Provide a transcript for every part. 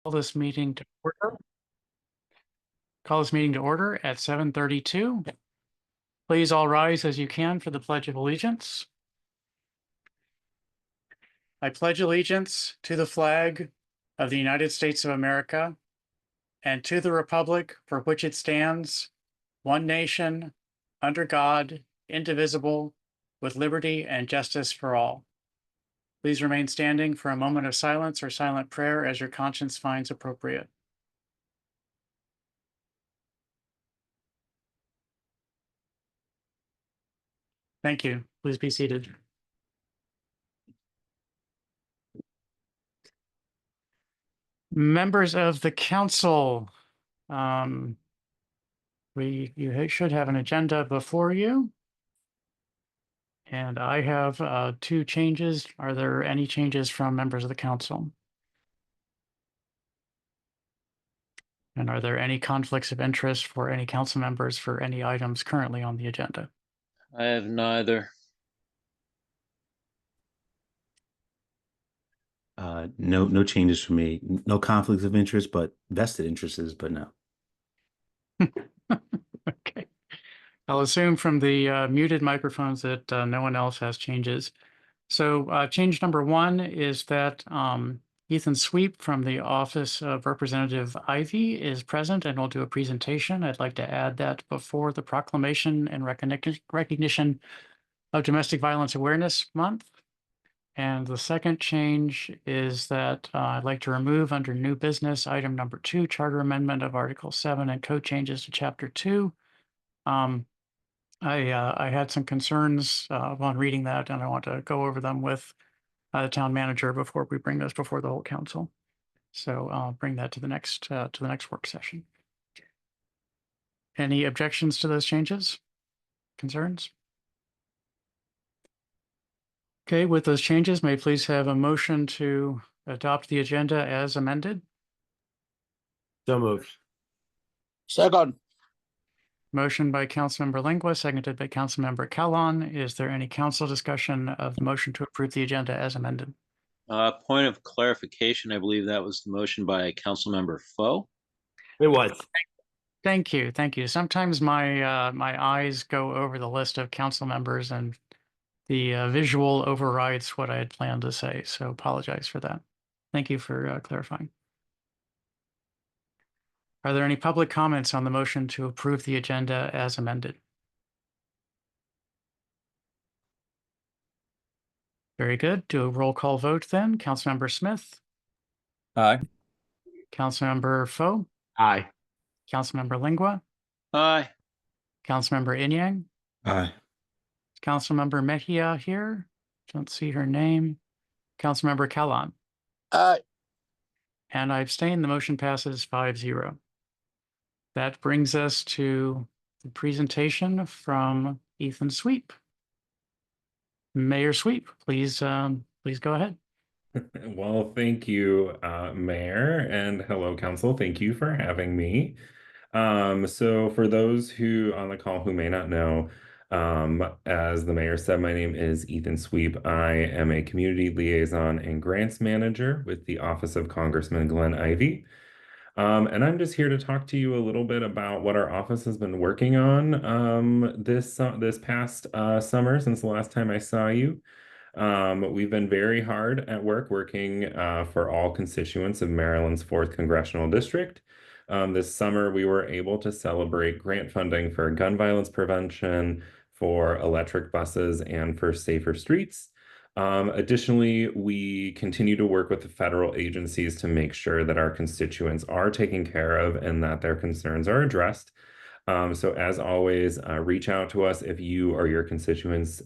Call this meeting to order. Call this meeting to order at 7:32. Please all rise as you can for the Pledge of Allegiance. I pledge allegiance to the flag of the United States of America and to the republic for which it stands, one nation, under God, indivisible, with liberty and justice for all. Please remain standing for a moment of silence or silent prayer as your conscience finds appropriate. Thank you. Please be seated. Members of the council, you should have an agenda before you. And I have two changes. Are there any changes from members of the council? And are there any conflicts of interest for any council members for any items currently on the agenda? I have neither. No changes for me. No conflicts of interest, but vested interests, but no. Okay. I'll assume from the muted microphones that no one else has changes. So change number one is that Ethan Sweep from the Office of Representative Ivy is present and will do a presentation. I'd like to add that before the proclamation and recognition of Domestic Violence Awareness Month. And the second change is that I'd like to remove under new business item number 2, charter amendment of Article 7 and code changes to Chapter 2. I had some concerns upon reading that, and I want to go over them with the town manager before we bring this before the whole council. So I'll bring that to the next work session. Any objections to those changes? Concerns? Okay, with those changes, may I please have a motion to adopt the agenda as amended? So moved. Second. Motion by Councilmember Lingua, seconded by Councilmember Calon. Is there any council discussion of the motion to approve the agenda as amended? Point of clarification, I believe that was the motion by Councilmember Foe. It was. Thank you. Thank you. Sometimes my my eyes go over the list of council members and the visual overrides what I had planned to say. So apologize for that. Thank you for clarifying. Are there any public comments on the motion to approve the agenda as amended? Very good. Do a roll call vote then. Councilmember Smith. Aye. Councilmember Foe. Aye. Councilmember Lingua. Aye. Councilmember Inyang. Aye. Councilmember Mejia here. Don't see her name. Councilmember Calon. Aye. And I abstain. The motion passes 5-0. That brings us to the presentation from Ethan Sweep. Mayor Sweep, please go ahead. Well, thank you, Mayor, and hello, Council. Thank you for having me. So for those who on the call who may not know, as the Mayor said, my name is Ethan Sweep. I am a Community Liaison and Grants Manager with the Office of Congressman Glenn Ivy. And I'm just here to talk to you a little bit about what our office has been working on this past summer since the last time I saw you. We've been very hard at work working for all constituents of Maryland's 4th Congressional District. This summer, we were able to celebrate grant funding for gun violence prevention, for electric buses, and for safer streets. Additionally, we continue to work with the federal agencies to make sure that our constituents are taken care of and that their concerns are addressed. So as always, reach out to us if you or your constituents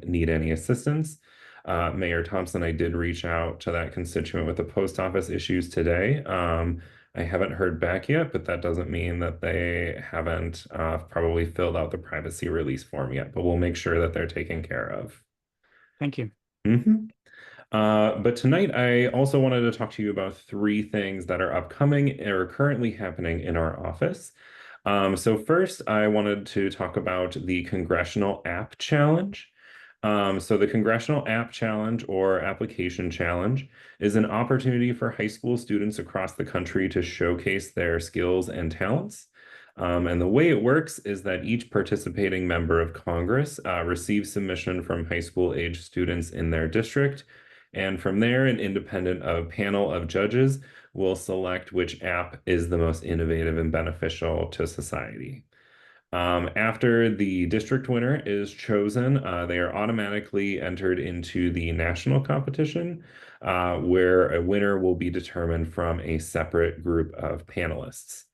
need any assistance. Mayor Thompson, I did reach out to that constituent with the post office issues today. I haven't heard back yet, but that doesn't mean that they haven't probably filled out the privacy release form yet, but we'll make sure that they're taken care of. Thank you. But tonight, I also wanted to talk to you about 3 things that are upcoming or currently happening in our office. So first, I wanted to talk about the Congressional App Challenge. So the Congressional App Challenge or Application Challenge is an opportunity for high school students across the country to showcase their skills and talents. And the way it works is that each participating member of Congress receives submission from high school age students in their district. And from there, an independent panel of judges will select which app is the most innovative and beneficial to society. After the district winner is chosen, they are automatically entered into the national competition, where a winner will be determined from a separate group of panelists.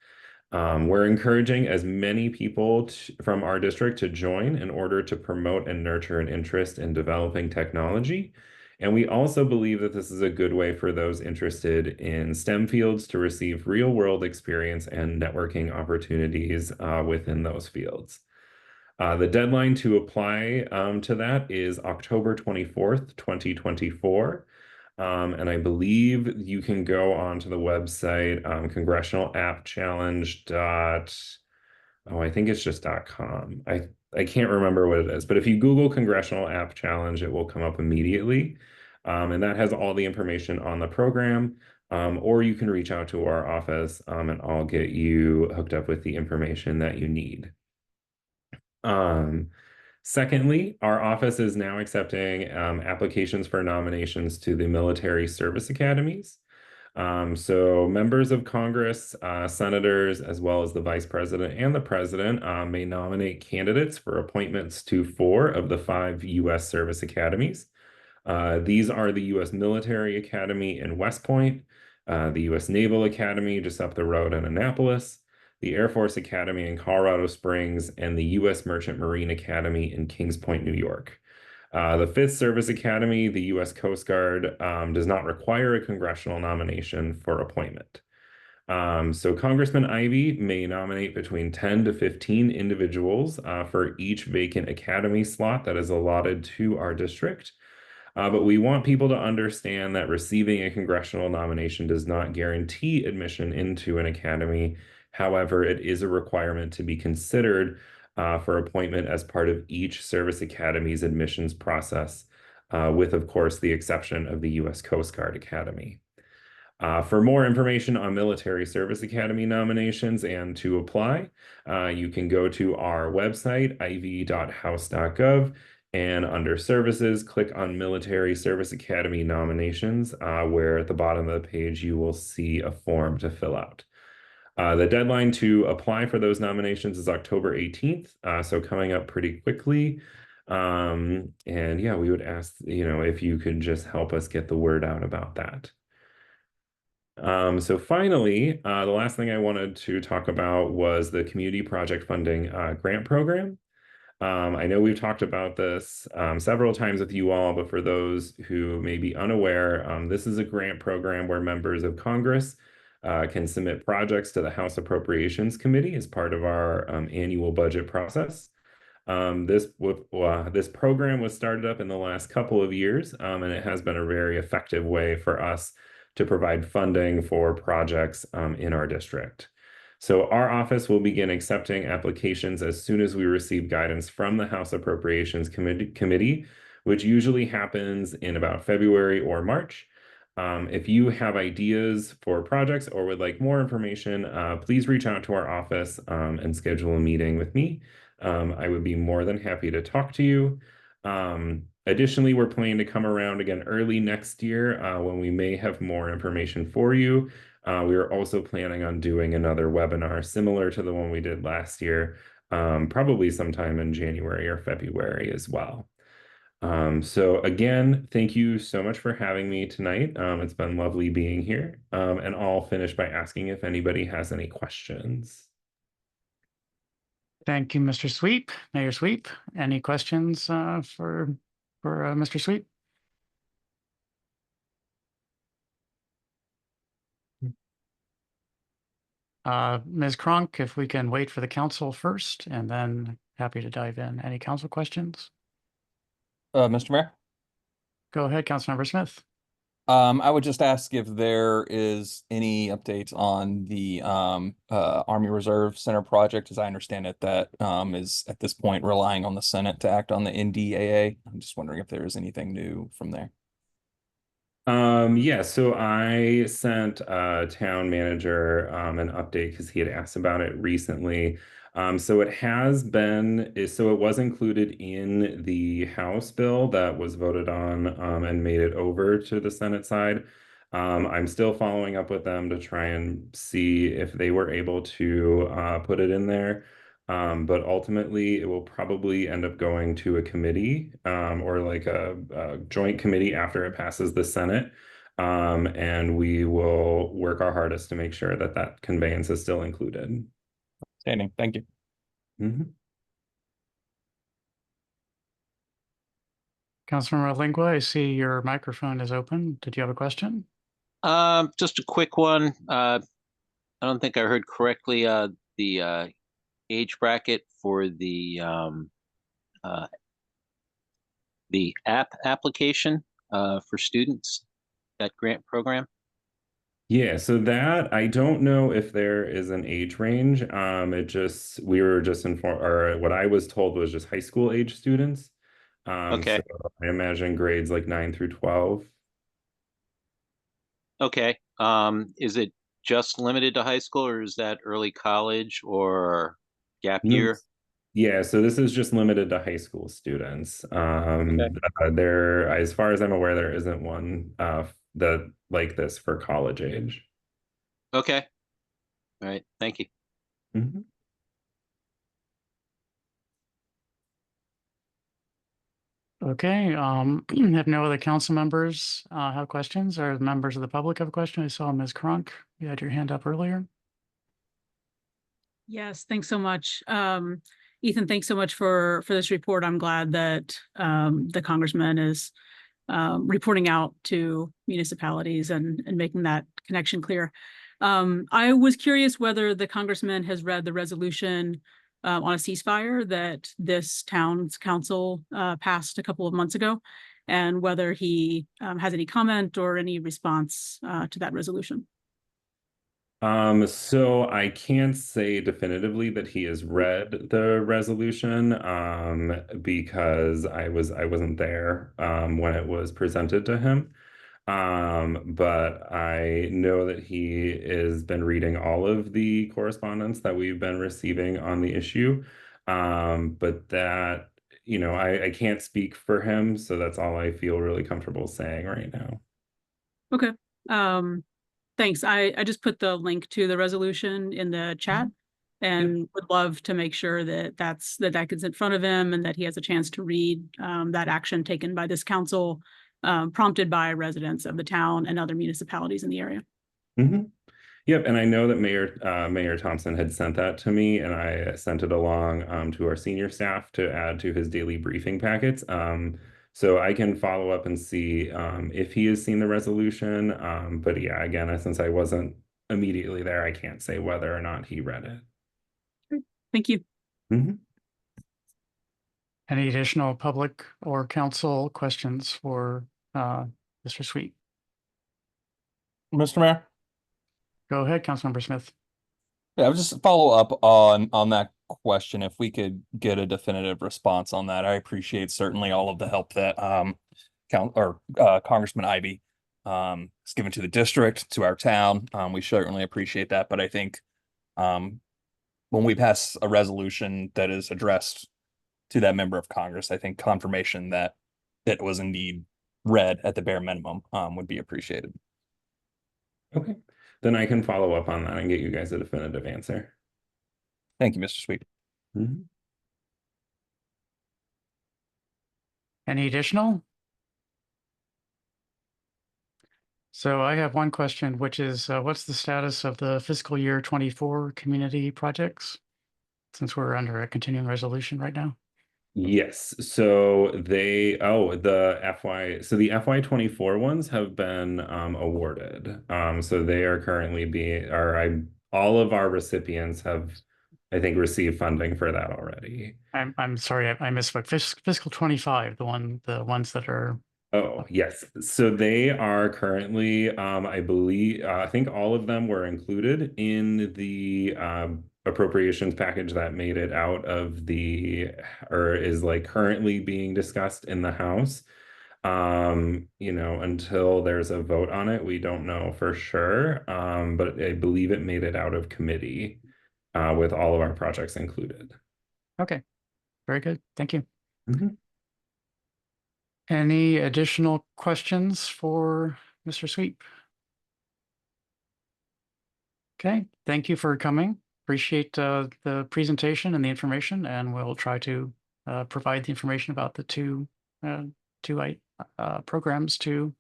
We're encouraging as many people from our district to join in order to promote and nurture an interest in developing technology. And we also believe that this is a good way for those interested in STEM fields to receive real-world experience and networking opportunities within those fields. The deadline to apply to that is October 24th, 2024. And I believe you can go onto the website, Congressional App Challenge I think it's just .com. I can't remember what it is, but if you Google Congressional App Challenge, it will come up immediately. And that has all the information on the program. Or you can reach out to our office and I'll get you hooked up with the information that you need. Secondly, our office is now accepting applications for nominations to the military service academies. So members of Congress, senators, as well as the vice president and the president may nominate candidates for appointments to 4 of the 5 U.S. service academies. These are the U.S. Military Academy in West Point, the U.S. Naval Academy just up the road in Annapolis, the Air Force Academy in Colorado Springs, and the U.S. Merchant Marine Academy in Kings Point, New York. The 5th Service Academy, the U.S. Coast Guard, does not require a congressional nomination for appointment. So Congressman Ivey may nominate between 10 to 15 individuals for each vacant academy slot that is allotted to our district. But we want people to understand that receiving a congressional nomination does not guarantee admission into an academy. However, it is a requirement to be considered for appointment as part of each service academy's admissions process, with, of course, the exception of the U.S. Coast Guard Academy. For more information on military service academy nominations and to apply, you can go to our website, ivy.house.gov, and under services, click on Military Service Academy nominations, where at the bottom of the page, you will see a form to fill out. The deadline to apply for those nominations is October 18th, so coming up pretty quickly. And yeah, we would ask, if you could just help us get the word out about that. So finally, the last thing I wanted to talk about was the Community Project Funding Grant Program. I know we've talked about this several times with you all, but for those who may be unaware, this is a grant program where members of Congress can submit projects to the House Appropriations Committee as part of our annual budget process. This program was started up in the last couple of years, and it has been a very effective way for us to provide funding for projects in our district. So our office will begin accepting applications as soon as we receive guidance from the House Appropriations Committee, which usually happens in about February or March. If you have ideas for projects or would like more information, please reach out to our office and schedule a meeting with me. I would be more than happy to talk to you. Additionally, we're planning to come around again early next year when we may have more information for you. We are also planning on doing another webinar similar to the one we did last year, probably sometime in January or February as well. So again, thank you so much for having me tonight. It's been lovely being here. And I'll finish by asking if anybody has any questions. Thank you, Mr. Sweep, Mayor Sweep. Any questions for Mr. Sweep? Ms. Cronk, if we can wait for the council first, and then happy to dive in. Any council questions? Mr. Mayor, Go ahead, Councilmember Smith. I would just ask if there is any updates on the Army Reserve Center project. As I understand it, that is at this point relying on the Senate to act on the NDAA. I'm just wondering if there is anything new from there. Yeah, so I sent town manager an update because he had asked about it recently. So it has been, so it was included in the House bill that was voted on and made it over to the Senate side. I'm still following up with them to try and see if they were able to put it in there. But ultimately, it will probably end up going to a committee or like a joint committee after it passes the Senate. And we will work our hardest to make sure that that conveyance is still included. Standing. Thank you. Mhm. Councilmember Lingua, I see your microphone is open. Did you have a question? Just a quick one. I don't think I heard correctly. The age bracket for the app application for students, that grant program. Yeah, so that I don't know if there is an age range. We were just informed, or what I was told was just high school age students. Okay. So I imagine grades like 9 through 12. Okay. Is it just limited to high school, or is that early college or gap No, year? Yeah, so this is just limited to high school students. Okay. There, as far as I'm aware, there isn't one that like this for college age. Okay. All right. Thank you. Mhm. Okay, have no other council members have questions, or members of the public have a question? I saw Ms. Cronk, you had your hand up earlier. Yes, thanks so much. Ethan, thanks so much for this report. I'm glad that the congressman is reporting out to municipalities and making that connection clear. I was curious whether the congressman has read the resolution on a ceasefire that this town's council passed a couple of months ago, and whether he has any comment or any response to that resolution. So I can't say definitively that he has read the resolution, because I wasn't there, when it was presented to him. But I know that he has been reading all of the correspondence that we've been receiving on the issue. But that, I can't speak for him, so that's all I feel really comfortable saying right now. Okay. Thanks. I just put the link to the resolution in the chat and would love to make sure that that gets in front of him and that he has a chance to read that action taken by this council, prompted by residents of the town and other municipalities in the area. Mhm. Yep, and I know that Mayor Thompson had sent that to me, and I sent it along to our senior staff to add to his daily briefing packets. So I can follow up and see if he has seen the resolution. But yeah, again, since I wasn't immediately there, I can't say whether or not he read it. Thank you. Mhm. Any additional public or council questions for Mr. Sweet? Mr. Mayor? Go ahead, Councilmember Smith. Yeah, I would just follow up on that question. If we could get a definitive response on that, I appreciate certainly all of the help that Congressman Ivey has given to the district, to our town. We certainly appreciate that, but I think when we pass a resolution that is addressed to that member of Congress, I think confirmation that it was indeed read at the bare minimum would be appreciated. Okay, then I can follow up on that and get you guys a definitive answer. Thank you, Mr. Sweet. Mhm. Any additional? So I have one question, which is what's the status of the fiscal year 24 community projects? Since we're under a continuing resolution right now. Yes, so the FY24 ones have been awarded. So they are currently all of our recipients have, I think, received funding for that already. I'm sorry, I misspoke. Fiscal 25, the ones that are. Oh, yes. So they are currently, I believe, I think all of them were included in the appropriations package that made it out of the, or is like currently being discussed in the House. You know, until there's a vote on it, we don't know for sure. But I believe it made it out of committee with all of our projects included. Okay, very good. Thank you. Mhm. Any additional questions for Mr. Sweep? Okay, thank you for coming. Appreciate the presentation and the information, and we'll try to provide the information about the two programs to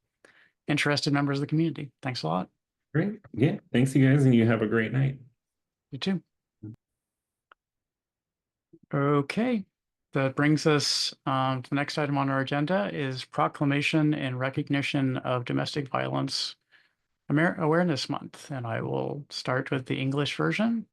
interested members of the community. Thanks a lot. Great. Yeah. Thanks, you guys, and you have a great night. You too. Okay, that brings us to the next item on our agenda is proclamation in recognition of Domestic Violence Awareness Month, and I will start with the English version.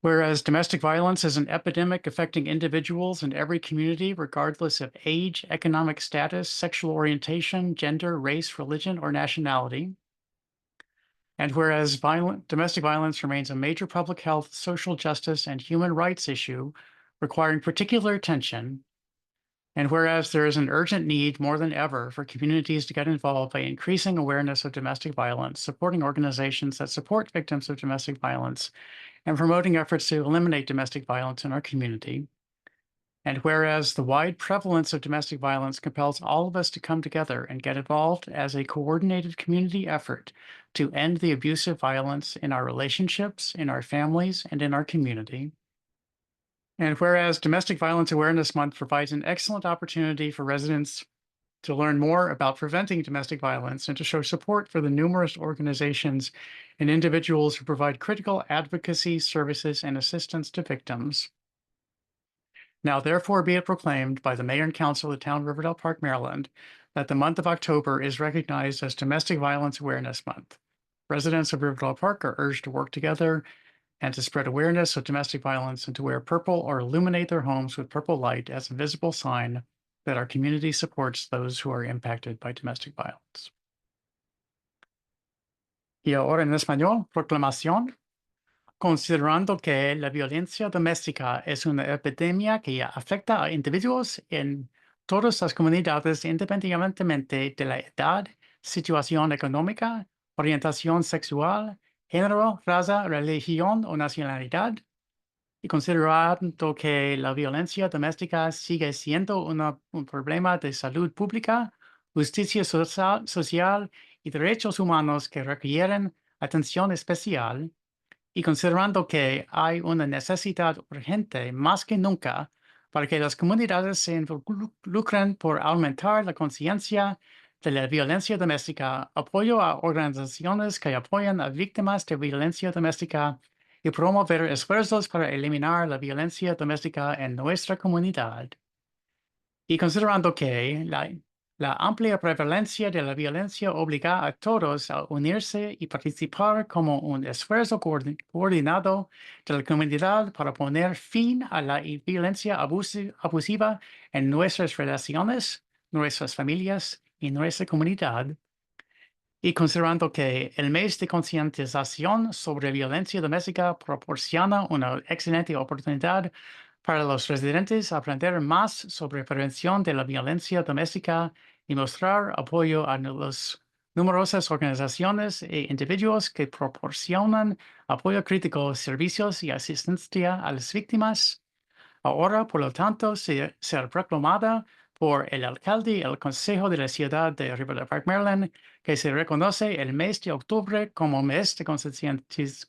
Whereas domestic violence is an epidemic affecting individuals in every community, regardless of age, economic status, sexual orientation, gender, race, religion, or nationality. And whereas domestic violence remains a major public health, social justice, and human rights issue requiring particular attention, and whereas there is an urgent need more than ever for communities to get involved by increasing awareness of domestic violence, supporting organizations that support victims of domestic violence, and promoting efforts to eliminate domestic violence in our community. And whereas the wide prevalence of domestic violence compels all of us to come together and get involved as a coordinated community effort to end the abusive violence in our relationships, in our families, and in our community. And whereas Domestic Violence Awareness Month provides an excellent opportunity for residents to learn more about preventing domestic violence and to show support for the numerous organizations and individuals who provide critical advocacy, services, and assistance to victims. Now, therefore, be it proclaimed by the Mayor and Council of the Town of Riverdale Park, Maryland, that the month of October is recognized as Domestic Violence Awareness Month. Residents of Riverdale Park are urged to work together and to spread awareness of domestic violence and to wear purple or illuminate their homes with purple light as a visible sign that our community supports those who are impacted by domestic violence. Y ahora en español, proclamación. Considerando que la violencia doméstica es una epidemia que afecta a individuos en todas las comunidades independientemente de la edad, situación económica, orientación sexual, género, raza, religión o nacionalidad, y considerando que la violencia doméstica sigue siendo un problema de salud pública, justicia social y derechos humanos que requieren atención especial, y considerando que hay una necesidad urgente más que nunca para que las comunidades se involucren por aumentar la conciencia de la violencia doméstica, apoyo a organizaciones que apoyan a víctimas de violencia doméstica y promover esfuerzos para eliminar la violencia doméstica en nuestra comunidad. Y considerando que la amplia prevalencia de la violencia obliga a todos a unirse y participar como un esfuerzo coordinado de la comunidad para poner fin a la violencia abusiva en nuestras relaciones, nuestras familias y nuestra comunidad. Y considerando que el mes de concientización sobre violencia doméstica proporciona una excelente oportunidad para los residentes aprender más sobre prevención de la violencia doméstica y mostrar apoyo a las numerosas organizaciones e individuos que proporcionan apoyo crítico, servicios y asistencia a las víctimas. Ahora, por lo tanto, ser proclamada por el alcalde y el Consejo de la Ciudad de Riverdale Park, Maryland, que se reconoce el mes de octubre como mes de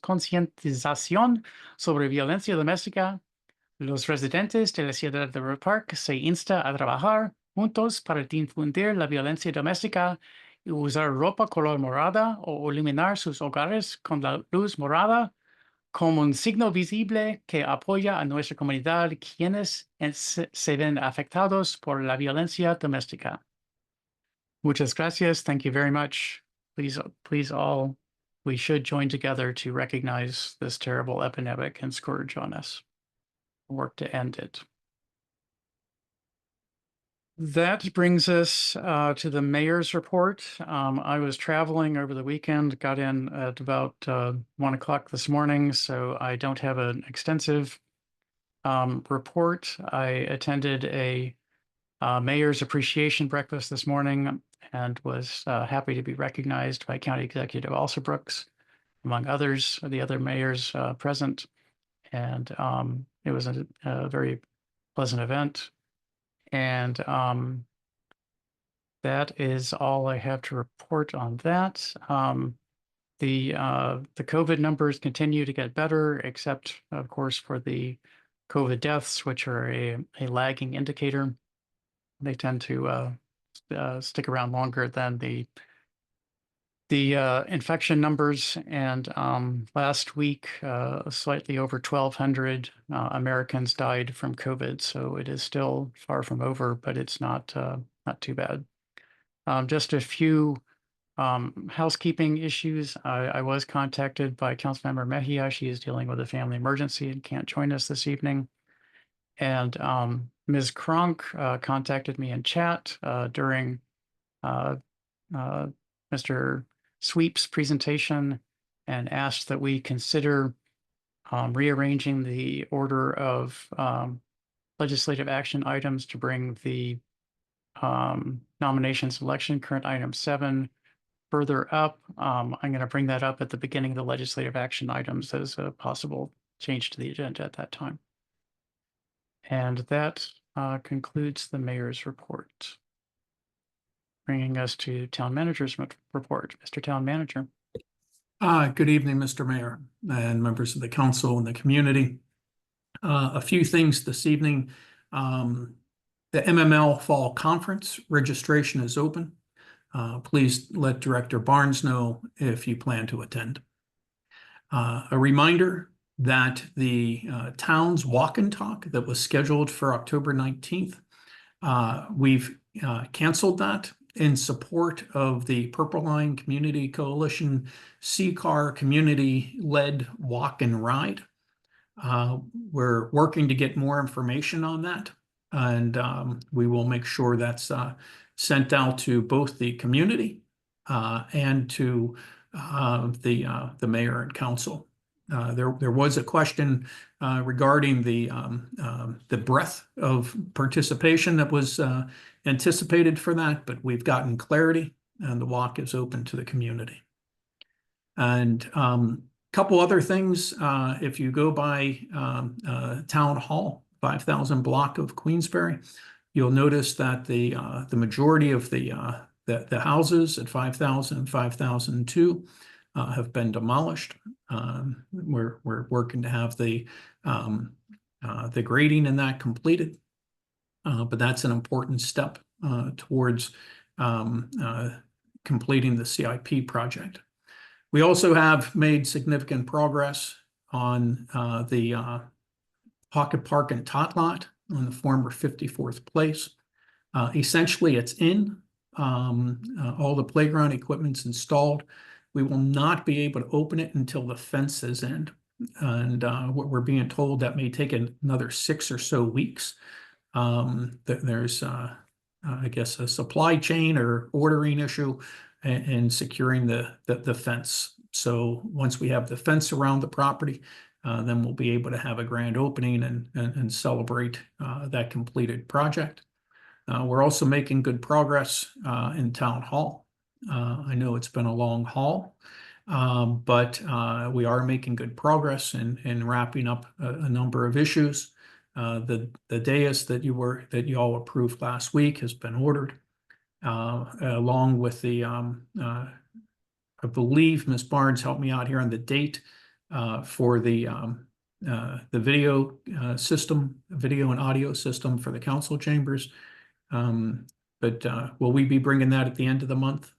concientización sobre violencia doméstica. Los residentes de la ciudad de Riverdale Park se insta a trabajar juntos para difundir la violencia doméstica y usar ropa color morada o iluminar sus hogares con la luz morada como un signo visible que apoya a nuestra comunidad quienes se ven afectados por la violencia doméstica. Muchas gracias. Thank you very much. Please all, we should join together to recognize this terrible epidemic and scourge on us. Work to end it. That brings us to the mayor's report. I was traveling over the weekend, got in at about 1 o'clock this morning, so I don't have an extensive report. I attended a mayor's appreciation breakfast this morning and was happy to be recognized by County Executive Alsobrooks, among others, the other mayors present. And it was a very pleasant event. And that is all I have to report on that. The COVID numbers continue to get better, except of course for the COVID deaths, which are a lagging indicator. They tend to stick around longer than the infection numbers. And last week, slightly over 1,200 Americans died from COVID. So it is still far from over, but it's not too bad. Just a few housekeeping issues. I was contacted by Councilmember Mejia. She is dealing with a family emergency and can't join us this evening. And Ms. Kronk contacted me in chat during Mr. Sweep's presentation and asked that we consider rearranging the order of legislative action items to bring the nomination selection, current item 7, further up. I'm going to bring that up at the beginning of the legislative action items as a possible change to the agenda at that time. And that concludes the mayor's report. Bringing us to town manager's report. Mr. Town Manager. Good evening, Mr. Mayor and members of the council and the community. A few things this evening. The MML Fall Conference registration is open. Please let Director Barnes know if you plan to attend. A reminder that the town's walk and talk that was scheduled for October 19th, we've canceled that in support of the Purple Line Community Coalition CCAR community-led walk and ride. We're working to get more information on that, and we will make sure that's sent out to both the community and to the mayor and council. There was a question regarding the breadth of participation that was anticipated for that, but we've gotten clarity and the walk is open to the community. And a couple other things, if you go by Town Hall, 5000 block of Queensbury, you'll notice that the majority of the houses at 5000 and 5002 have been demolished. We're working to have the grading in that completed, but that's an important step towards completing the CIP project. We also have made significant progress on the Pocket Park and Tot Lot on the former 54th Place. Essentially, it's in. All the playground equipment's installed. We will not be able to open it until the fence is in. And what we're being told that may take another 6 or so weeks. There's, I guess, a supply chain or ordering issue and securing the fence. So once we have the fence around the property, then we'll be able to have a grand opening and celebrate that completed project. We're also making good progress in Town Hall. I know it's been a long haul, but we are making good progress in wrapping up a number of issues. The dais that you all approved last week has been ordered, along with the I believe Ms. Barnes helped me out here on the date for the video system, video and audio system for the council chambers. But will we be bringing that at the end of the month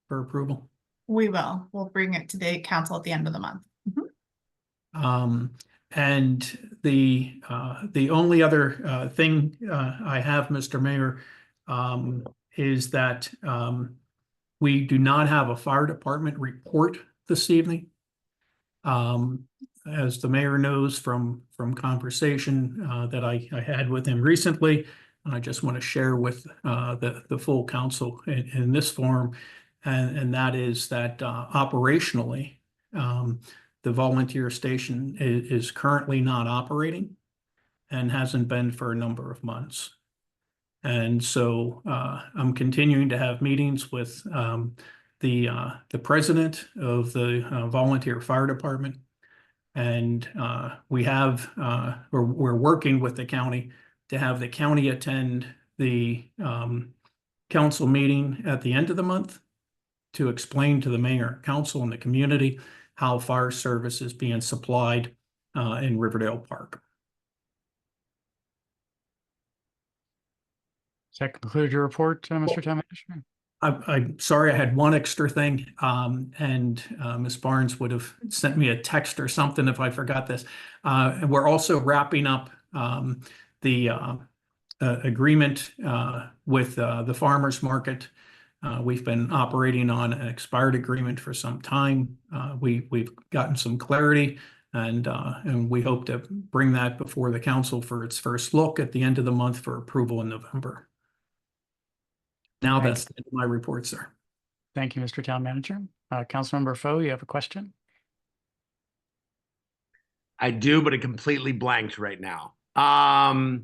for approval? We will. We'll bring it to the council at the end of the month. And the only other thing I have, Mr. Mayor, is that we do not have a fire department report this evening. As the mayor knows from conversation that I had with him recently, I just want to share with the full council in this forum, and that is that operationally, the volunteer station is currently not operating and hasn't been for a number of months. And so I'm continuing to have meetings with the president of the volunteer fire department. And we're working with the county to have the county attend the council meeting at the end of the month to explain to the mayor, council, and the community how fire service is being supplied in Riverdale Park. Does that conclude your report, Mr. Town Manager? I'm sorry, I had one extra thing, and Ms. Barnes would have sent me a text or something if I forgot this. And we're also wrapping up the agreement with the farmers market. We've been operating on an expired agreement for some time. We've gotten some clarity, and we hope to bring that before the council for its first look at the end of the month for approval in November. Now that's the end of my report, sir. Thank you, Mr. Town Manager. Councilmember Foe, you have a question? I do, but it completely blanked right now. Per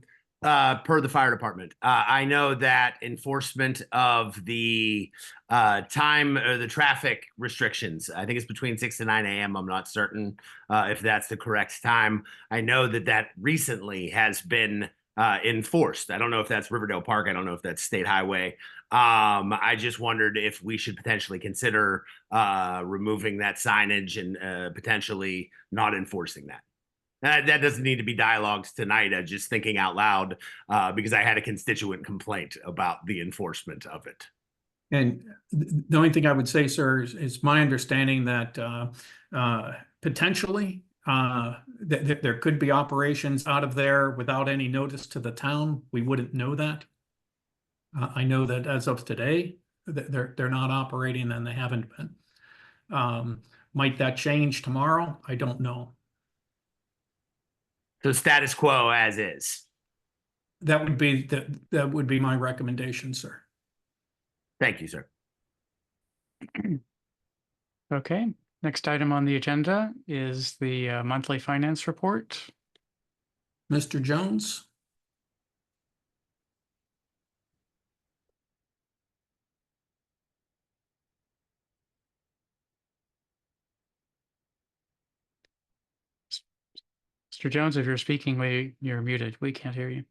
the fire department, I know that enforcement of the time or the traffic restrictions, I think it's between 6 to 9 a.m. I'm not certain if that's the correct time. I know that recently has been enforced. I don't know if that's Riverdale Park. I don't know if that's State Highway. I just wondered if we should potentially consider removing that signage and potentially not enforcing that. That doesn't need to be dialogues tonight. I'm just thinking out loud because I had a constituent complaint about the enforcement of it. And the only thing I would say, sir, is my understanding that potentially there could be operations out of there without any notice to the town. We wouldn't know that. I know that as of today, they're not operating and they haven't been. Might that change tomorrow? I don't know. So status quo as is. That would be my recommendation, sir. Thank you, sir. Okay, next item on the agenda is the monthly finance report. Mr. Jones? Mr. Jones, if you're speaking, you're muted. We can't hear you.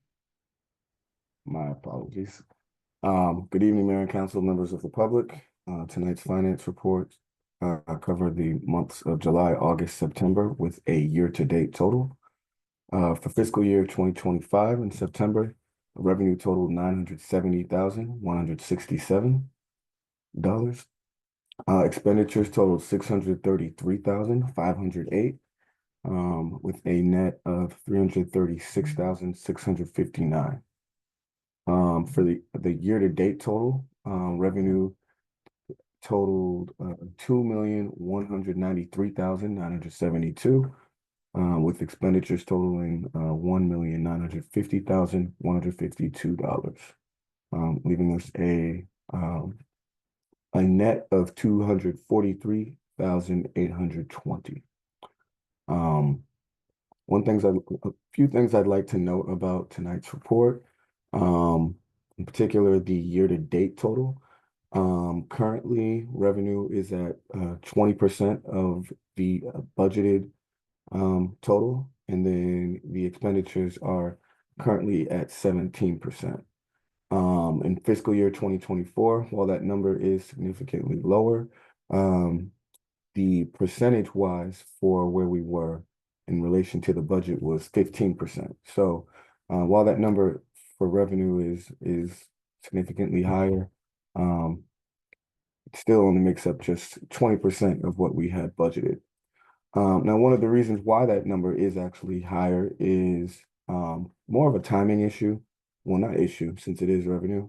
My apologies. Good evening, Mayor and Council, members of the public. Tonight's finance report cover the months of July, August, September with a year-to-date total. For fiscal year 2025 in September, revenue totaled $970,167. Expenditures totaled $633,508. With a net of $336,659. For the year-to-date total, revenue totaled $2,193,972, with expenditures totaling $1,950,152, leaving us a net of $243,820. A few things I'd like to note about tonight's report, in particular the year-to-date total. Currently, revenue is at 20% of the budgeted total, and then the expenditures are currently at 17%. In fiscal year 2024, while that number is significantly lower, the percentage-wise for where we were in relation to the budget was 15%. So while that number for revenue is significantly higher, it still only makes up just 20% of what we had budgeted. Now, one of the reasons why that number is actually higher is more of a timing issue. Well, not issue, since it is revenue,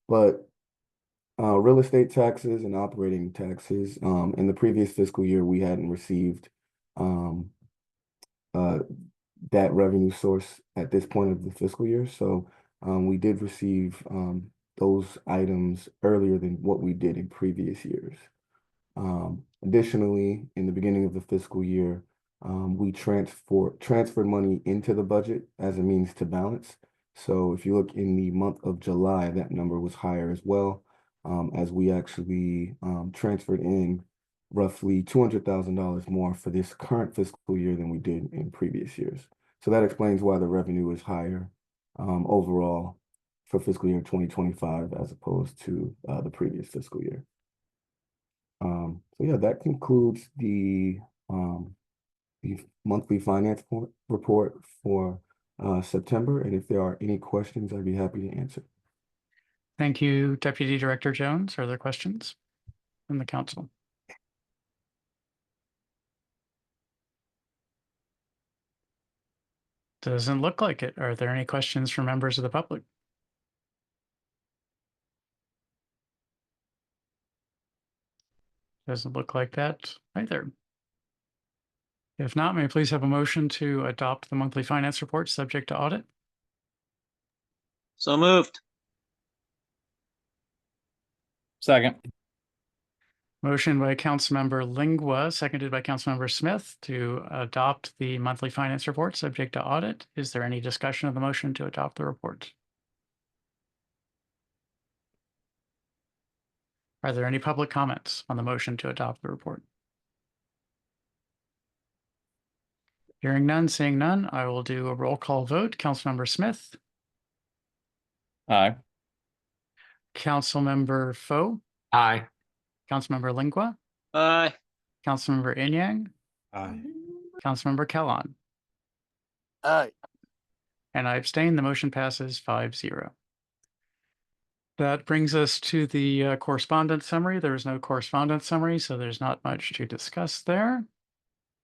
but real estate taxes and operating taxes. In the previous fiscal year, we hadn't received that revenue source at this point of the fiscal year. So We did receive those items earlier than what we did in previous years. Additionally, in the beginning of the fiscal year, we transferred money into the budget as a means to balance. So if you look in the month of July, that number was higher as well, as we actually transferred in roughly $200,000 more for this current fiscal year than we did in previous years. So that explains why the revenue is higher overall for fiscal year 2025 as opposed to the previous fiscal year. So yeah, that concludes the monthly finance report for September. And if there are any questions, I'd be happy to answer. Thank you, Deputy Director Jones. Are there questions from the council? Doesn't look like it. Are there any questions from members of the public? Doesn't look like that either. If not, may I please have a motion to adopt the monthly finance report subject to audit? So moved. Second. Motion by Councilmember Lingua, seconded by Councilmember Smith to adopt the monthly finance report subject to audit. Is there any discussion of the motion to adopt the report? Are there any public comments on the motion to adopt the report? Hearing none, seeing none, I will do a roll call vote. Councilmember Smith, Aye. Councilmember Foe, Aye. Councilmember Lingua, Aye. Councilmember Inyang, Aye. Councilmember Kellon, Aye. and I abstain. The motion passes 5-0. That brings us to the correspondence summary. There is no correspondence summary, so there's not much to discuss there.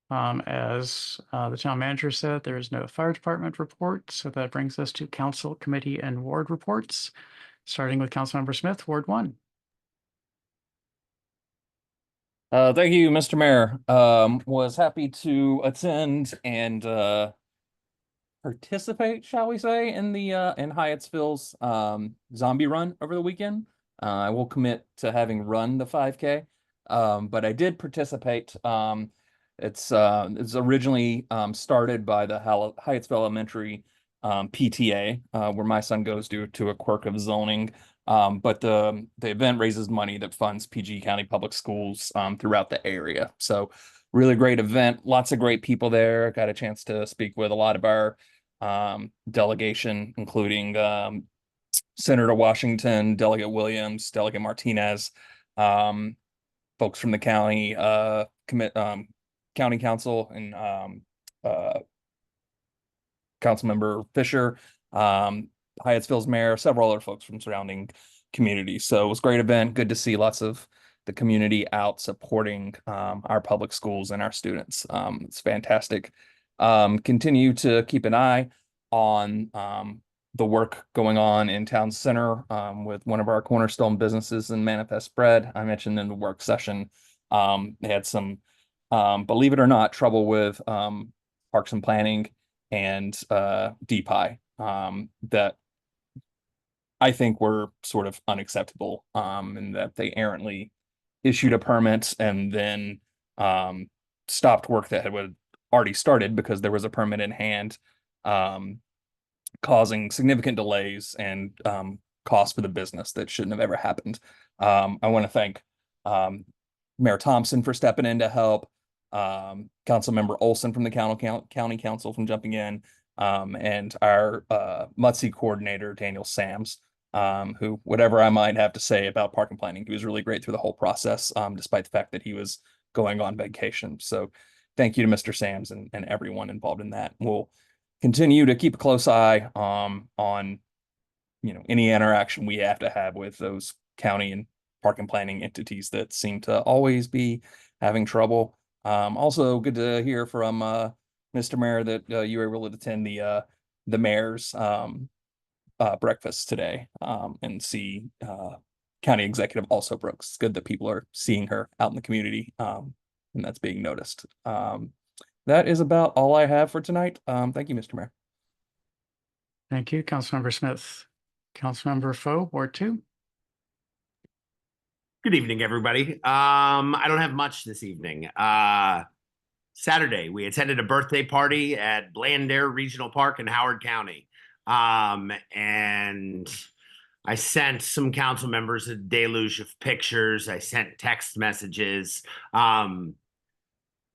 As the town manager said, there is no fire department report, so that brings us to council, committee, and ward reports, starting with Councilmember Smith, Ward 1. Thank you, Mr. Mayor. Was happy to attend and participate, shall we say, in the in Hyattsville's zombie run over the weekend. I will commit to having run the 5K, but I did participate. It's originally started by the Hyattsville Elementary PTA, where my son goes due to a quirk of zoning. But the event raises money that funds PG County Public Schools throughout the area. So really great event, lots of great people there. Got a chance to speak with a lot of our delegation, including Senator Washington, Delegate Williams, Delegate Martinez, folks from the county county council, and Councilmember Fisher, Hyattsville's mayor, several other folks from surrounding communities. So it was a great event. Good to see lots of the community out supporting our public schools and our students. It's fantastic. Continue to keep an eye on the work going on in Town Center with one of our cornerstone businesses in Manifest Bread. I mentioned in the work session, they had some, believe it or not, trouble with Parks and Planning and DPI that I think were sort of unacceptable, and that they errantly issued a permit and then stopped work that had already started because there was a permit in hand, causing significant delays and costs for the business that shouldn't have ever happened. I want to thank Mayor Thompson for stepping in to help, Councilmember Olson from the county council from jumping in, and our MUTC coordinator, Daniel Sams, who, whatever I might have to say about park and planning, he was really great through the whole process, despite the fact that he was going on vacation. So thank you to Mr. Sams and everyone involved in that. We'll continue to keep a close eye on any interaction we have to have with those county and park and planning entities that seem to always be having trouble. Also good to hear from Mr. Mayor that you were able to attend the mayor's breakfast today, and see County Executive also Brooks. It's good that people are seeing her out in the community, and that's being noticed. That is about all I have for tonight. Thank you, Mr. Mayor. Thank you, Councilmember Smith. Councilmember Foe, Ward 2. Good evening, everybody. I don't have much this evening. Saturday, we attended a birthday party at Blandare Regional Park in Howard County. And I sent some council members a deluge of pictures. I sent text messages.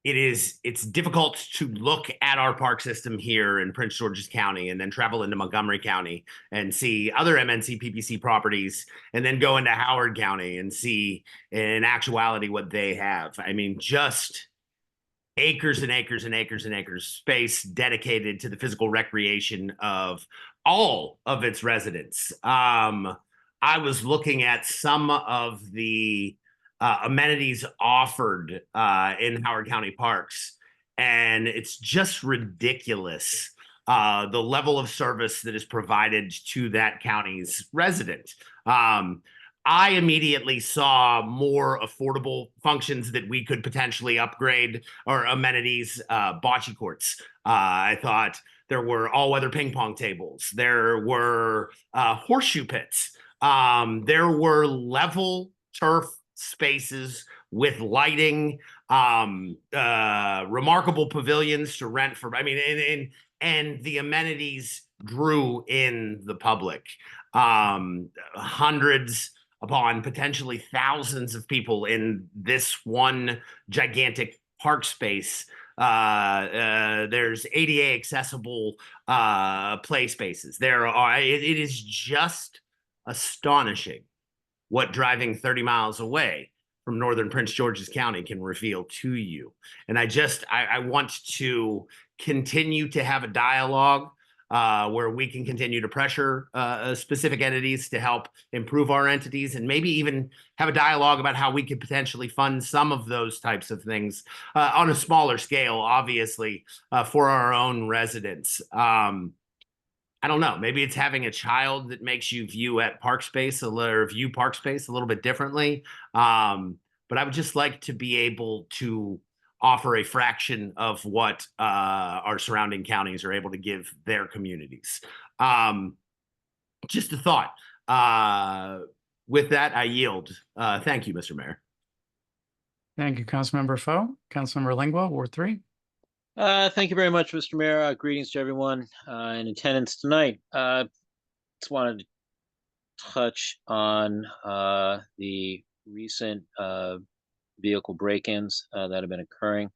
It's difficult to look at our park system here in Prince George's County and then travel into Montgomery County and see other MNC PPC properties and then go into Howard County and see in actuality what they have. I mean, just acres and acres and acres and acres of space dedicated to the physical recreation of all of its residents. I was looking at some of the amenities offered in Howard County parks, and it's just ridiculous the level of service that is provided to that county's resident. I immediately saw more affordable functions that we could potentially upgrade or amenities, bocce courts. I thought there were all-weather ping pong tables. There were horseshoe pits. There were level turf spaces with lighting, remarkable pavilions to rent for, I mean, and the amenities drew in the public. Hundreds upon potentially thousands of people in this one gigantic park space. There's ADA accessible play spaces. It is just astonishing what driving 30 miles away from northern Prince George's County can reveal to you. And I want to continue to have a dialogue where we can continue to pressure specific entities to help improve our entities, and maybe even have a dialogue about how we could potentially fund some of those types of things on a smaller scale, obviously, for our own residents. I don't know, maybe it's having a child that makes you view park space a little bit differently. But I would just like to be able to offer a fraction of what our surrounding counties are able to give their communities. Just a thought. With that, I yield. Thank you, Mr. Mayor. Thank you, Councilmember Foe. Councilmember Lingua, Ward 3. Thank you very much, Mr. Mayor. Greetings to everyone in attendance tonight. Just wanted to touch on the recent vehicle break-ins that have been occurring.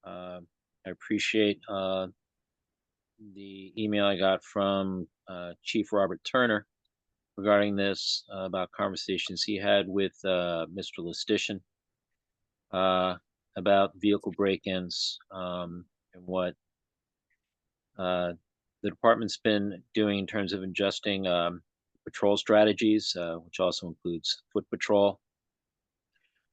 I appreciate the email I got from Chief Robert Turner regarding this, about conversations he had with Mr. Listician about vehicle break-ins and what the department's been doing in terms of adjusting patrol strategies, which also includes foot patrol.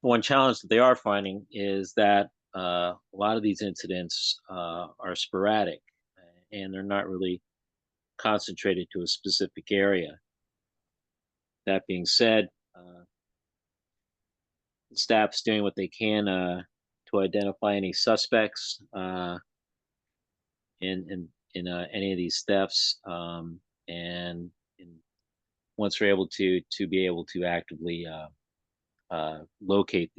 One challenge that they are finding is that a lot of these incidents are sporadic, and they're not really concentrated to a specific area. That being said, the staff's doing what they can to identify any suspects in any of these thefts, and once we're able to be able to actively locate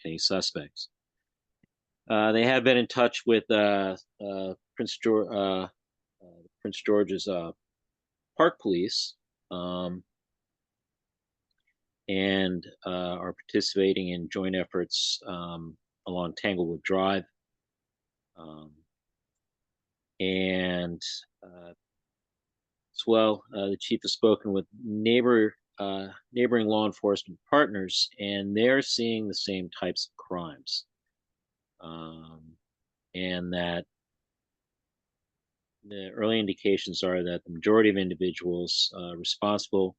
any suspects. They have been in touch with Prince George's Park Police, and are participating in joint efforts along Tanglewood Drive. And as well, the chief has spoken with neighboring law enforcement partners, and they're seeing the same types of crimes. And that the early indications are that the majority of individuals responsible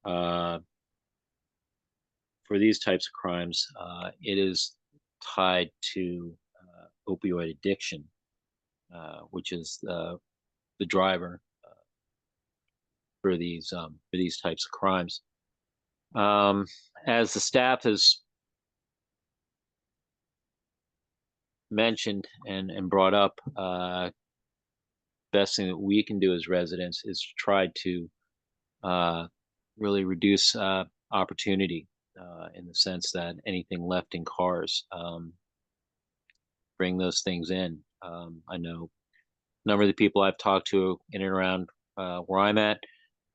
for these types of crimes, it is tied to opioid addiction, which is the driver for these types of crimes. As the staff has mentioned and brought up, best thing that we can do as residents is to try to really reduce opportunity in the sense that anything left in cars, bring those things in. I know a number of the people I've talked to in and around where I'm at,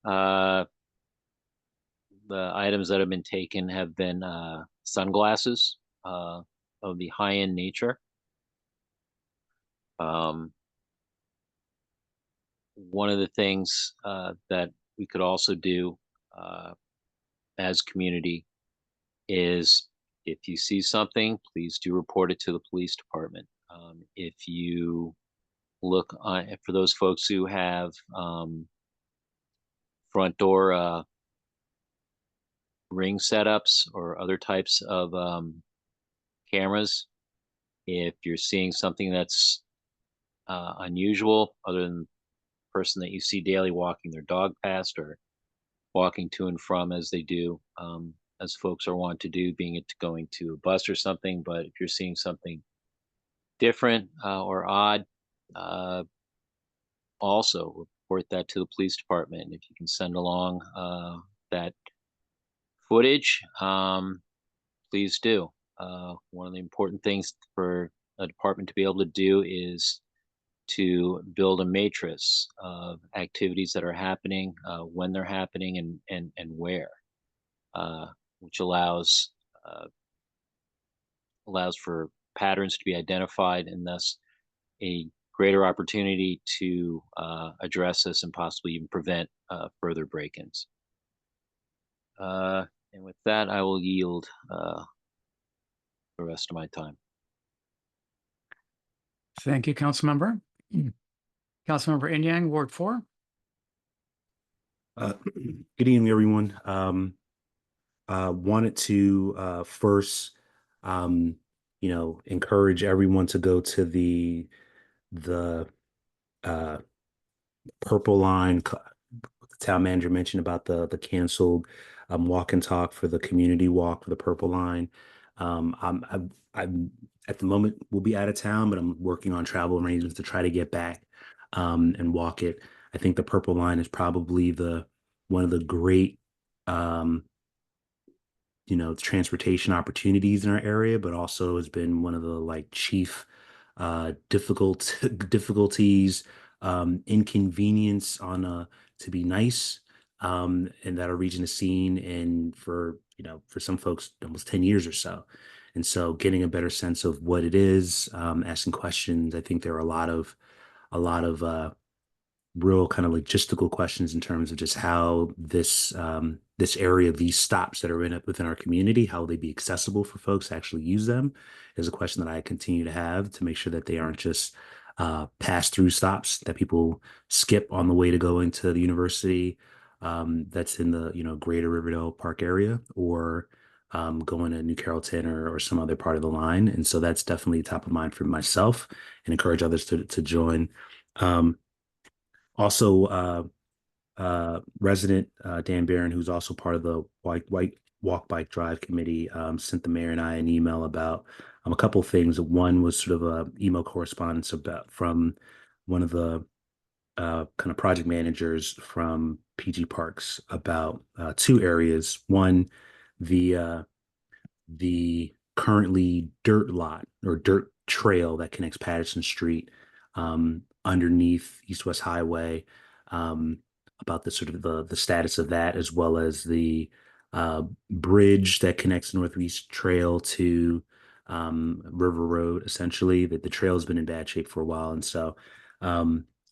the items that have been taken have been sunglasses of the high-end nature. One of the things that we could also do as community is, if you see something, please do report it to the police department. If you look for those folks who have front door ring setups or other types of cameras, if you're seeing something that's unusual, other than the person that you see daily walking their dog past or walking to and from as they do, as folks are wont to do, being it going to a bus or something. But if you're seeing something different or odd, also report that to the police department. And if you can send along that footage, please do. One of the important things for a department to be able to do is to build a matrix of activities that are happening, when they're happening, and where, which allows for patterns to be identified, and thus a greater opportunity to address this and possibly even prevent further break-ins. And with that, I will yield the rest of my time. Thank you, Councilmember. Councilmember Inyang, Ward 4. Good evening, everyone. Wanted to first, encourage everyone to go to the Purple Line. The town manager mentioned about the canceled walk and talk for the community walk for the Purple Line. I'm at the moment we'll be out of town, but I'm working on travel arrangements to try to get back and walk it. I think the Purple Line is probably one of the great transportation opportunities in our area, but also has been one of the chief difficulties, inconvenience to be nice, and that our region has seen in for some folks almost 10 years or so. And so getting a better sense of what it is, asking questions. I think there are a lot of real kind of logistical questions in terms of just how this area, these stops that are within our community, how will they be accessible for folks to actually use them, is a question that I continue to have to make sure that they aren't just pass-through stops that people skip on the way to going to the university that's in the greater Riverdale Park area, or going to New Carrollton or some other part of the line. And so that's definitely top of mind for myself, and encourage others to join. Also, resident Dan Barron, who's also part of the White Walk Bike Drive Committee, sent the mayor and I an email about a couple of things. One was sort of a email correspondence from one of the kind of project managers from PG Parks about two areas. One, the currently dirt lot or dirt trail that connects Patterson Street underneath East-West Highway, about the sort of the status of that, as well as the bridge that connects Northeast Trail to River Road. Essentially, that the trail has been in bad shape for a while, and so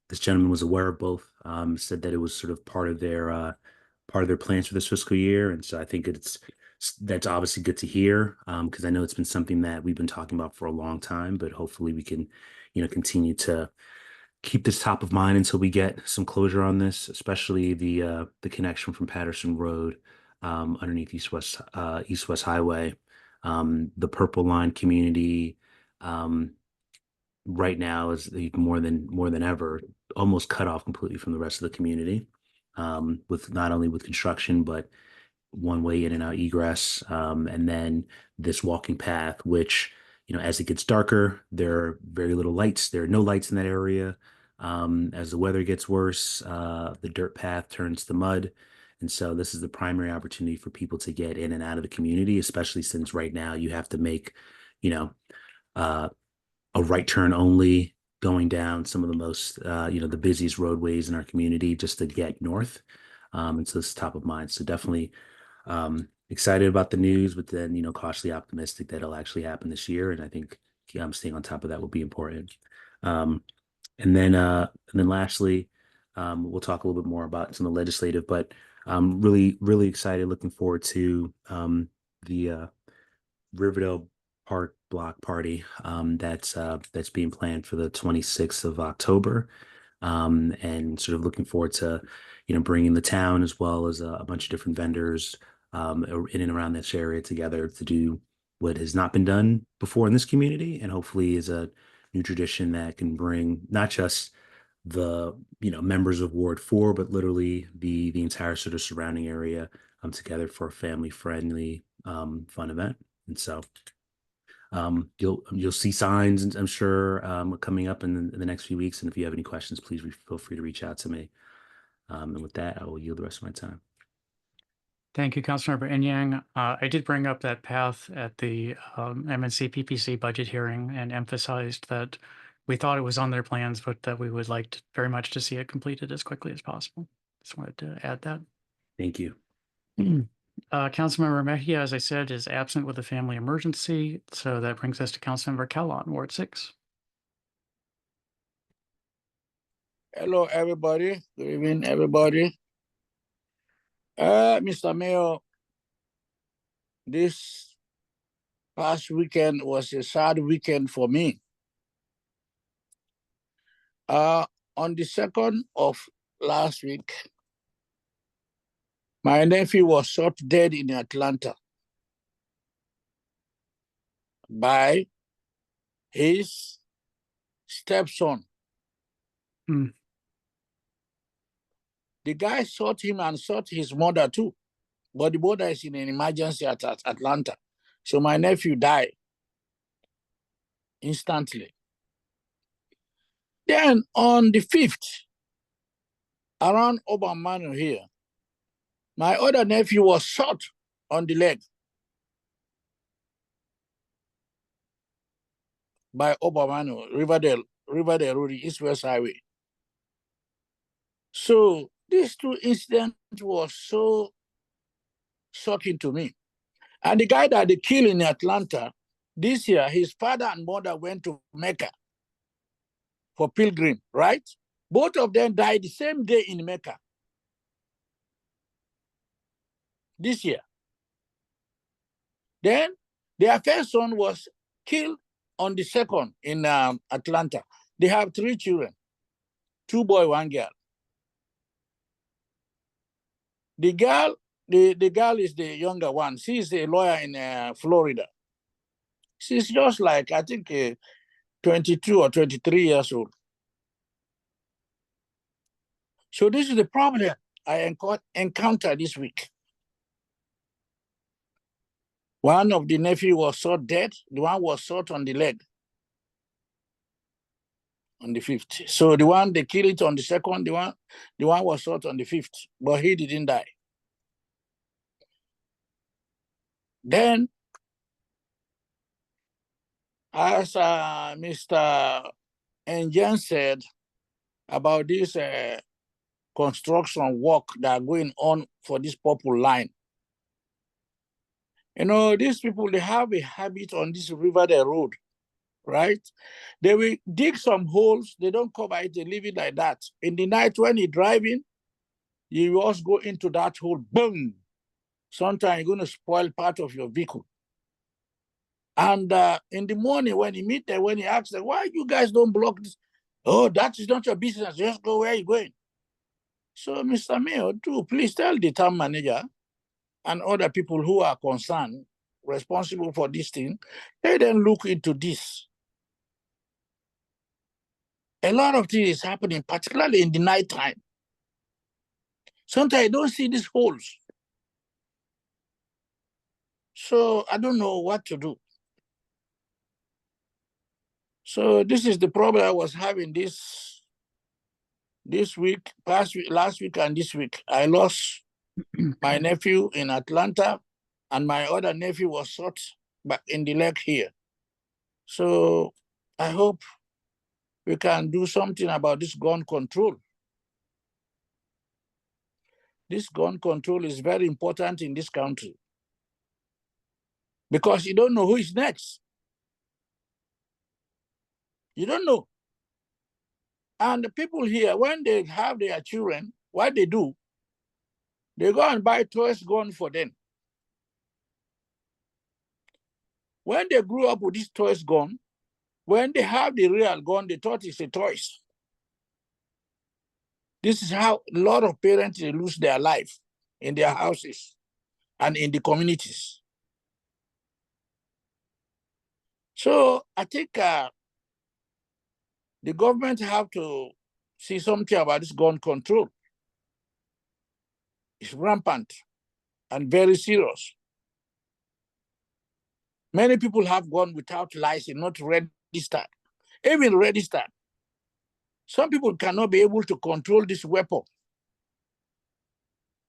this gentleman was aware of both. Said that it was sort of part of their plans for this fiscal year, and so I think that's obviously good to hear, because I know it's been something that we've been talking about for a long time, but hopefully we can continue to keep this top of mind until we get some closure on this, especially the connection from Patterson Road underneath East-West Highway. The Purple Line community right now is more than ever almost cut off completely from the rest of the community, with not only with construction but one way in and out egress, and then this walking path, which as it gets darker, there are very little lights. There are no lights in that area. As the weather gets worse, the dirt path turns to mud. And so this is the primary opportunity for people to get in and out of the community, especially since right now you have to make, you know, a right turn only going down some of the most, the busiest roadways in our community just to get north. And so it's top of mind. So definitely excited about the news, but then, cautiously optimistic that it'll actually happen this year. And I think staying on top of that will be important. And then lastly, we'll talk a little bit more about some of the legislative, but I'm really, really excited, looking forward to the Riverdale Park Block Party that's being planned for the 26th of October, and sort of looking forward to bringing the town as well as a bunch of different vendors in and around this area together to do what has not been done before in this community, and hopefully is a new tradition that can bring not just the members of Ward 4, but literally the entire sort of surrounding area together for a family friendly fun event. And so you'll see signs, I'm sure, coming up in the next few weeks. And if you have any questions, please feel free to reach out to me. And with that, I will yield the rest of my time. Thank you, Councilmember Enyang. I did bring up that path at the MNC PPC budget hearing and emphasized that we thought it was on their plans, but that we would like very much to see it completed as quickly as possible. Just wanted to add that. Thank you. Councilmember Mejia, as I said, is absent with a family emergency. So that brings us to Councilmember Kellon, Ward 6. Hello, everybody. Good evening, everybody. Mr. Mayor, this past weekend was a sad weekend for me. On the 2nd of last week, my nephew was shot dead in Atlanta by his stepson. The guy shot him and shot his mother too, but the mother is in an emergency at Atlanta. So my nephew died instantly. Then on the 5th, around Obamano here, my other nephew was shot on the leg by Obamano, Riverdale Road, East West Highway. So these two incidents was so shocking to me. And the guy that they killed in Atlanta, this year, his father and mother went to Mecca for pilgrim, right? Both of them died the same day in Mecca. This year. Then their first son was killed on the 2nd in Atlanta. They have 3 children, 2 boys, 1 girl. The girl is the younger one. She's a lawyer in Florida. She's just like, I think, 22 or 23 years old. So this is the problem I encountered this week. One of the nephew was shot dead. The one was shot on the leg on the 5th. So the one they killed it on the 2nd, the one was shot on the 5th, but he didn't die. Then, as Mr. Enyang said about this construction work that are going on for this purple line, these people, they have a habit on this Riverdale Road, right? They will dig some holes, they don't cover it, they leave it like that. In the night when you're driving, you also go into that hole, boom. Sometimes you're going to spoil part of your vehicle. And in the morning when you meet them, when you ask them, why you guys don't block this? Oh, that is not your business, just go where you're going. So Mr. Mayor, please tell the town manager and other people who are concerned, responsible for this thing, let them look into this. A lot of things is happening, particularly in the nighttime. Sometimes I don't see these holes. So I don't know what to do. So this is the problem I was having this this week, last week and this week, I lost my nephew in Atlanta, and my other nephew was shot back in the leg here. So I hope we can do something about this gun control. This gun control is very important in this country because you don't know who is next. You don't know. And the people here, when they have their children, what they do, they go and buy toys gun for them. When they grew up with this toys gun, when they have the real gun, they thought it's a toys. This is how a lot of parents lose their life in their houses and in the communities. So I think the government have to see something about this gun control. It's rampant and very serious. Many people have gone without license, not registered, even registered. Some people cannot be able to control this weapon.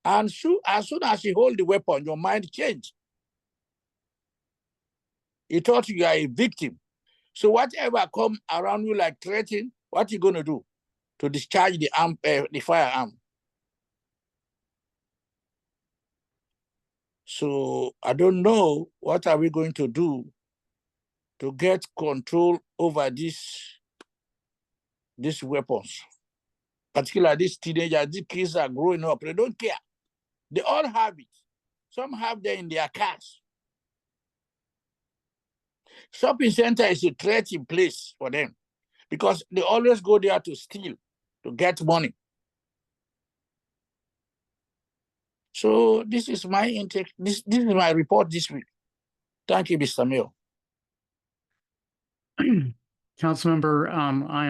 And so, as soon as you hold the weapon, your mind changes. You thought you are a victim. So whatever come around you like threatening, what are you going to do to discharge the firearm? So I don't know what are we going to do to get control over these weapons. Particularly these teenagers, these kids are growing up. They don't care. They all have it. Some have them in their cars. Shopping center is a threatening place for them because they always go there to steal, to get money. So this is my intake. This is my report this week. Thank you, Mr. Mayor. Councilmember, I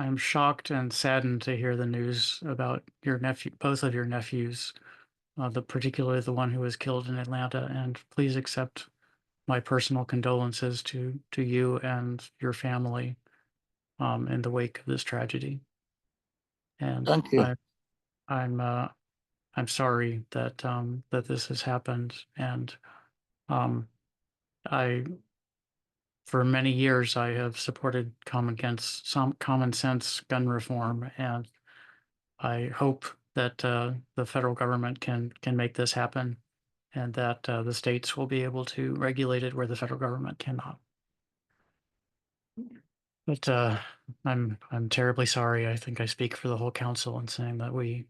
am shocked and saddened to hear the news about your nephew, both of your nephews, particularly the one who was killed in Atlanta. And please accept my personal condolences to you and your family in the wake of this tragedy. And Thank you. I'm sorry that that this has happened, and for many years I have supported some common sense gun reform, and I hope that the federal government can make this happen, and that the states will be able to regulate it where the federal government cannot. But I'm terribly sorry. I think I speak for the whole council in saying that we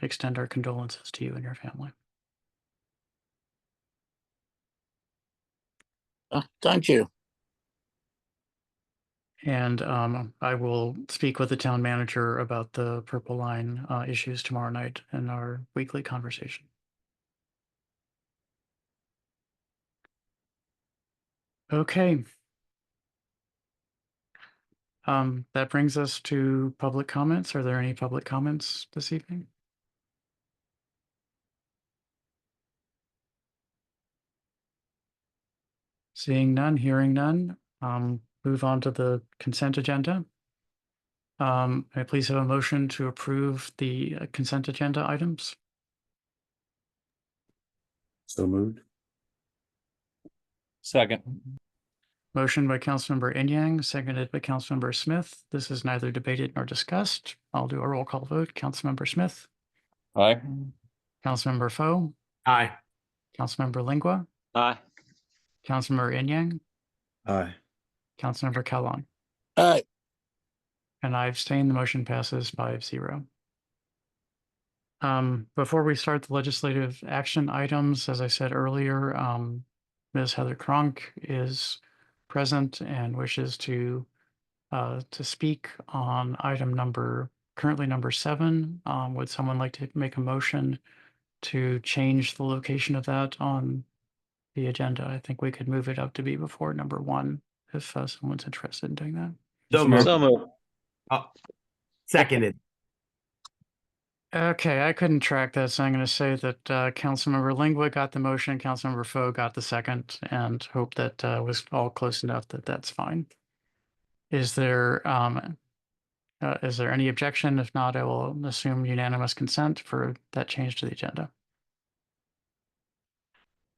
extend our condolences to you and your family. Thank you. And I will speak with the town manager about the Purple Line issues tomorrow night in our weekly conversation. Okay. That brings us to public comments. Are there any public comments this evening? Seeing none, hearing none, move on to the consent agenda. May I please have a motion to approve the consent agenda items? So moved. Second. Motion by Councilmember Inyang, seconded by Councilmember Smith. This is neither debated nor discussed. I'll do a roll call vote. Councilmember Smith. Aye. Councilmember Foe. Aye. Councilmember Lingua. Aye. Councilmember Inyang. Aye. Councilmember Kalon. Aye. And I abstain. The motion passes 5-0. Before we start the legislative action items, as I said earlier, Ms. Heather Cronk is present and wishes to speak on item currently number 7. Would someone like to make a motion to change the location of that on the agenda? I think we could move it up to be before number 1 if someone's interested in doing that. So moved. So moved. Oh, seconded. Okay, I couldn't track that, so I'm going to say that Councilmember Lingua got the motion, Councilmember Foe got the second, and hope that was all close enough that that's fine. Is there Is there any objection? If not, I will assume unanimous consent for that change to the agenda.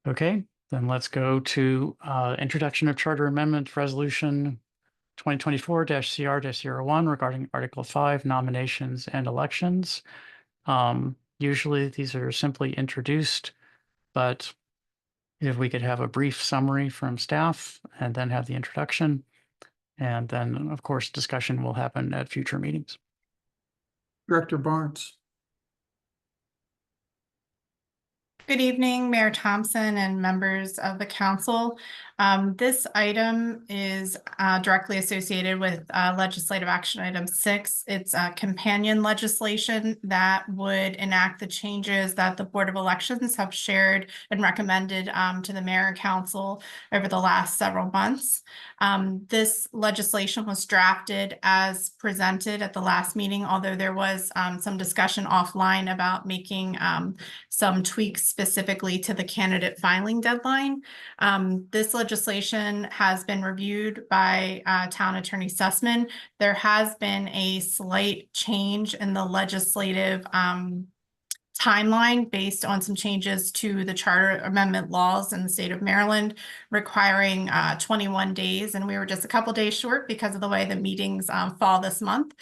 Okay, then let's go to introduction of Charter Amendment Resolution 2024-CR-01 regarding Article 5 nominations and elections. Usually these are simply introduced, but if we could have a brief summary from staff and then have the introduction. And then, of course, discussion will happen at future meetings. Director Barnes. Good evening, Mayor Thompson and members of the council. This item is directly associated with legislative action item 6. It's companion legislation that would enact the changes that the Board of Elections have shared and recommended to the mayor and council over the last several months. This legislation was drafted as presented at the last meeting, although there was some discussion offline about making some tweaks specifically to the candidate filing deadline. This legislation has been reviewed by Town Attorney Sussman. There has been a slight change in the legislative timeline based on some changes to the charter amendment laws in the state of Maryland requiring 21 days. And we were just a couple days short because of the way the meetings fall this month.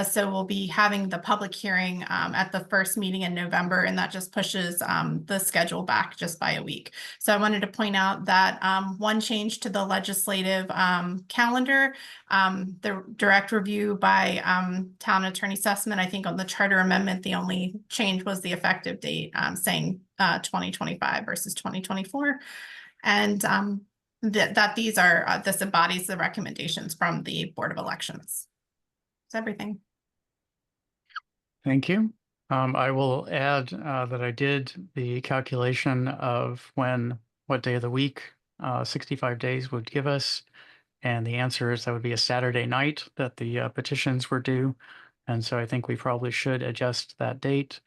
So we'll be having the public hearing at the first meeting in November, and that just pushes the schedule back just by a week. So I wanted to point out that one change to the legislative calendar, the direct review by Town Attorney Sussman. I think on the charter amendment, the only change was the effective date, saying 2025 versus 2024. And that these are, this embodies the recommendations from the Board of Elections. That's everything. Thank you. I will add that I did the calculation of what day of the week 65 days would give us. And the answer is that would be a Saturday night that the petitions were due. And so I think we probably should adjust that date.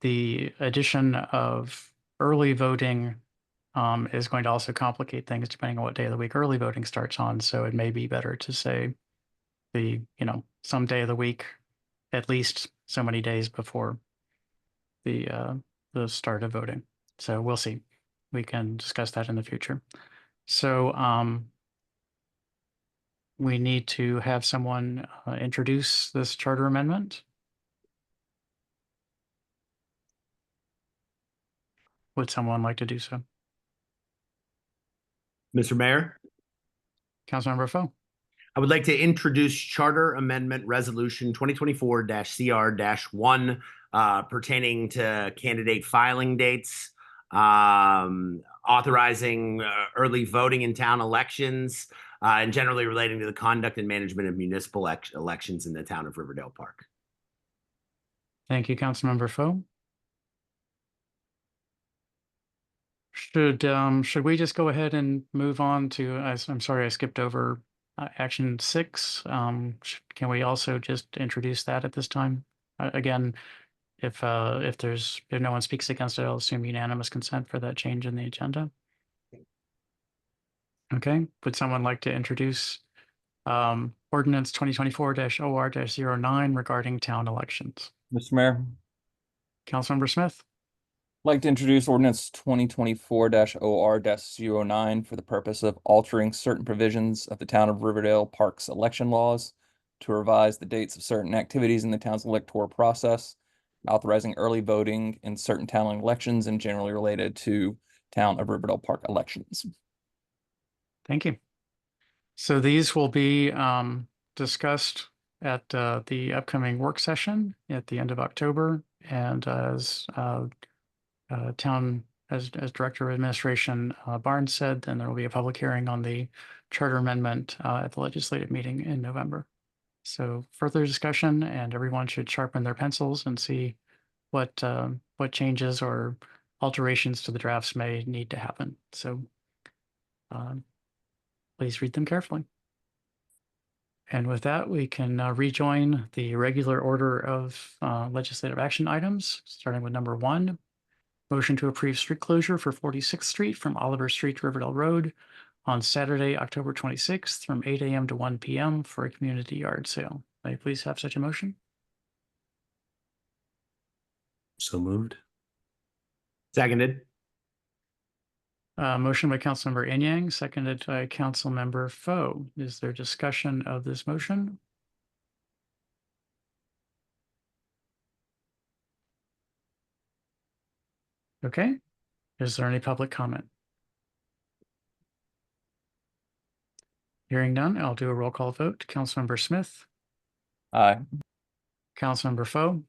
The addition of early voting is going to also complicate things depending on what day of the week early voting starts on. So it may be better to say some day of the week, at least so many days before the start of voting. So we'll see. We can discuss that in the future. So we need to have someone introduce this charter amendment. Would someone like to do so? Mr. Mayor, Councilmember Foe. I would like to introduce Charter Amendment Resolution 2024-CR-1 pertaining to candidate filing dates, authorizing early voting in town elections, and generally relating to the conduct and management of municipal elections in the town of Riverdale Park. Thank you, Councilmember Foe. Should we just go ahead and move on to, I'm sorry, I skipped over action 6. Can we also just introduce that at this time? Again, if no one speaks against it, I'll assume unanimous consent for that change in the agenda. Okay, would someone like to introduce ordinance 2024-OR-09 regarding town elections? Mr. Mayor, Councilmember Smith. I'd like to introduce ordinance 2024-OR-09 for the purpose of altering certain provisions of the town of Riverdale Parks election laws to revise the dates of certain activities in the town's electoral process, authorizing early voting in certain town elections and generally related to town of Riverdale Park elections. Thank you. So these will be discussed at the upcoming work session at the end of October, and as as Director of Administration Barnes said, then there will be a public hearing on the charter amendment at the legislative meeting in November. So further discussion, and everyone should sharpen their pencils and see what changes or alterations to the drafts may need to happen. So please read them carefully. And with that, we can rejoin the regular order of legislative action items, starting with number 1. Motion to approve street closure for 46th Street from Oliver Street to Riverdale Road on Saturday, October 26th from 8 a.m. to 1 p.m. for a community yard sale. May I please have such a motion? So moved. Seconded. Motion by Councilmember Inyang, seconded by Councilmember Foe. Is there discussion of this motion? Okay. Is there any public comment? Hearing none, I'll do a roll call vote. Councilmember Smith, Aye. Councilmember Foe,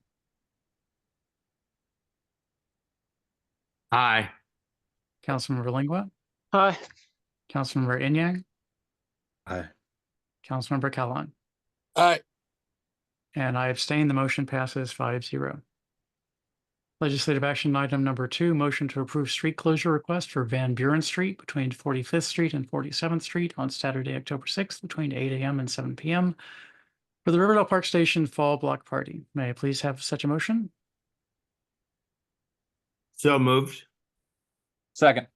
Aye. Councilmember Lingua, Aye. Councilmember Inyang, Aye. Councilmember Kalan. Aye. And I abstain. The motion passes 5-0. Legislative action item number 2, motion to approve street closure request for Van Buren Street between 45th Street and 47th Street on Saturday, October 6th between 8 a.m. and 7 p.m. for the Riverdale Park Station Fall Block Party. May I please have such a motion? So moved. Second.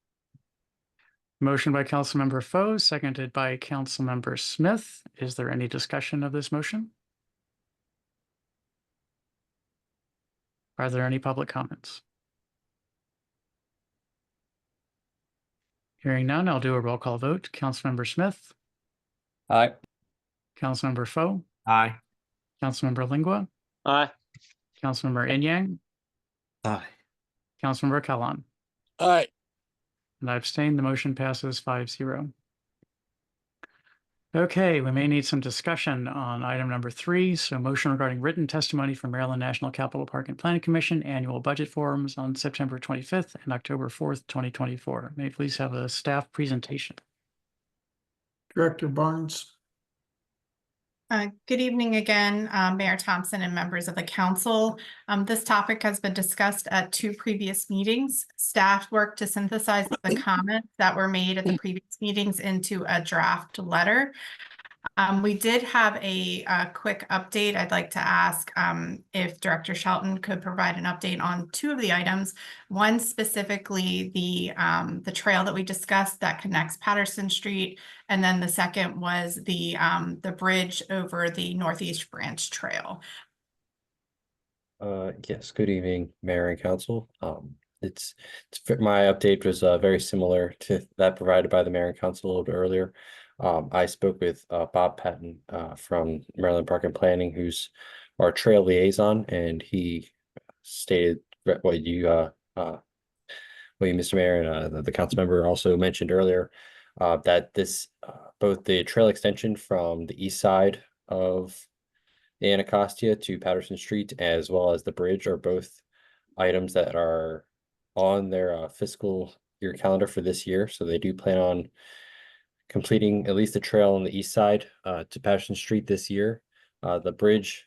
Motion by Councilmember Foe, seconded by Councilmember Smith. Is there any discussion of this motion? Are there any public comments? Hearing none, I'll do a roll call vote. Councilmember Smith, Aye. Councilmember Foe, Aye. Councilmember Lingua, Aye. Councilmember Inyang, Aye. Councilmember Kalan. Aye. And I abstain. The motion passes 5-0. Okay, we may need some discussion on item number 3. So motion regarding written testimony from Maryland National Capital Park and Planning Commission annual budget forums on September 25th and October 4th, 2024. May I please have a staff presentation? Director Barnes. Good evening again, Mayor Thompson and members of the council. This topic has been discussed at 2 previous meetings. Staff worked to synthesize the comments that were made at the previous meetings into a draft letter. We did have a quick update. I'd like to ask if Director Shelton could provide an update on 2 of the items. One specifically the trail that we discussed that connects Patterson Street, and then the second was the bridge over the Northeast Branch Trail. Yes, good evening, Mayor and Council. My update was very similar to that provided by the Mayor and Council a little bit earlier. I spoke with Bob Patton from Maryland Park and Planning, who's our trail liaison, and he stated what you, Mr. Mayor, and the council member also mentioned earlier, that this both the trail extension from the east side of the Anacostia to Patterson Street, as well as the bridge, are both items that are on their fiscal year calendar for this year. So they do plan on completing at least the trail on the east side to Patterson Street this year. The bridge,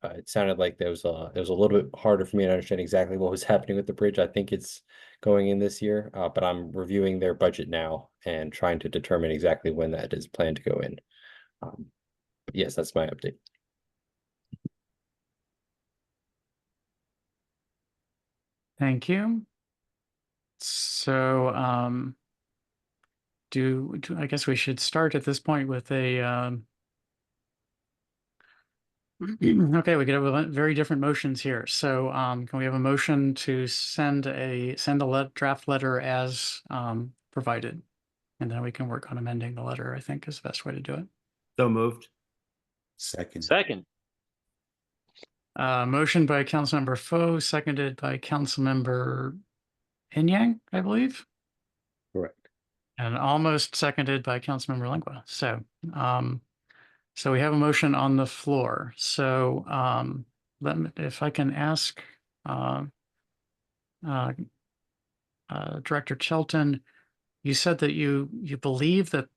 it sounded like it was a little bit harder for me to understand exactly what was happening with the bridge. I think it's going in this year, but I'm reviewing their budget now and trying to determine exactly when that is planned to go in. But yes, that's my update. Thank you. So, I guess we should start at this point with a, okay, we could have very different motions here. So, can we have a motion to send a draft letter as provided? And then we can work on amending the letter, I think is the best way to do it. So moved. Second. Motion by Councilmember Foe, seconded by Councilmember Inyang, I believe. Correct. And almost seconded by Councilmember Lingua. So, so we have a motion on the floor. So, if I can ask Director Shelton, you said that you believe that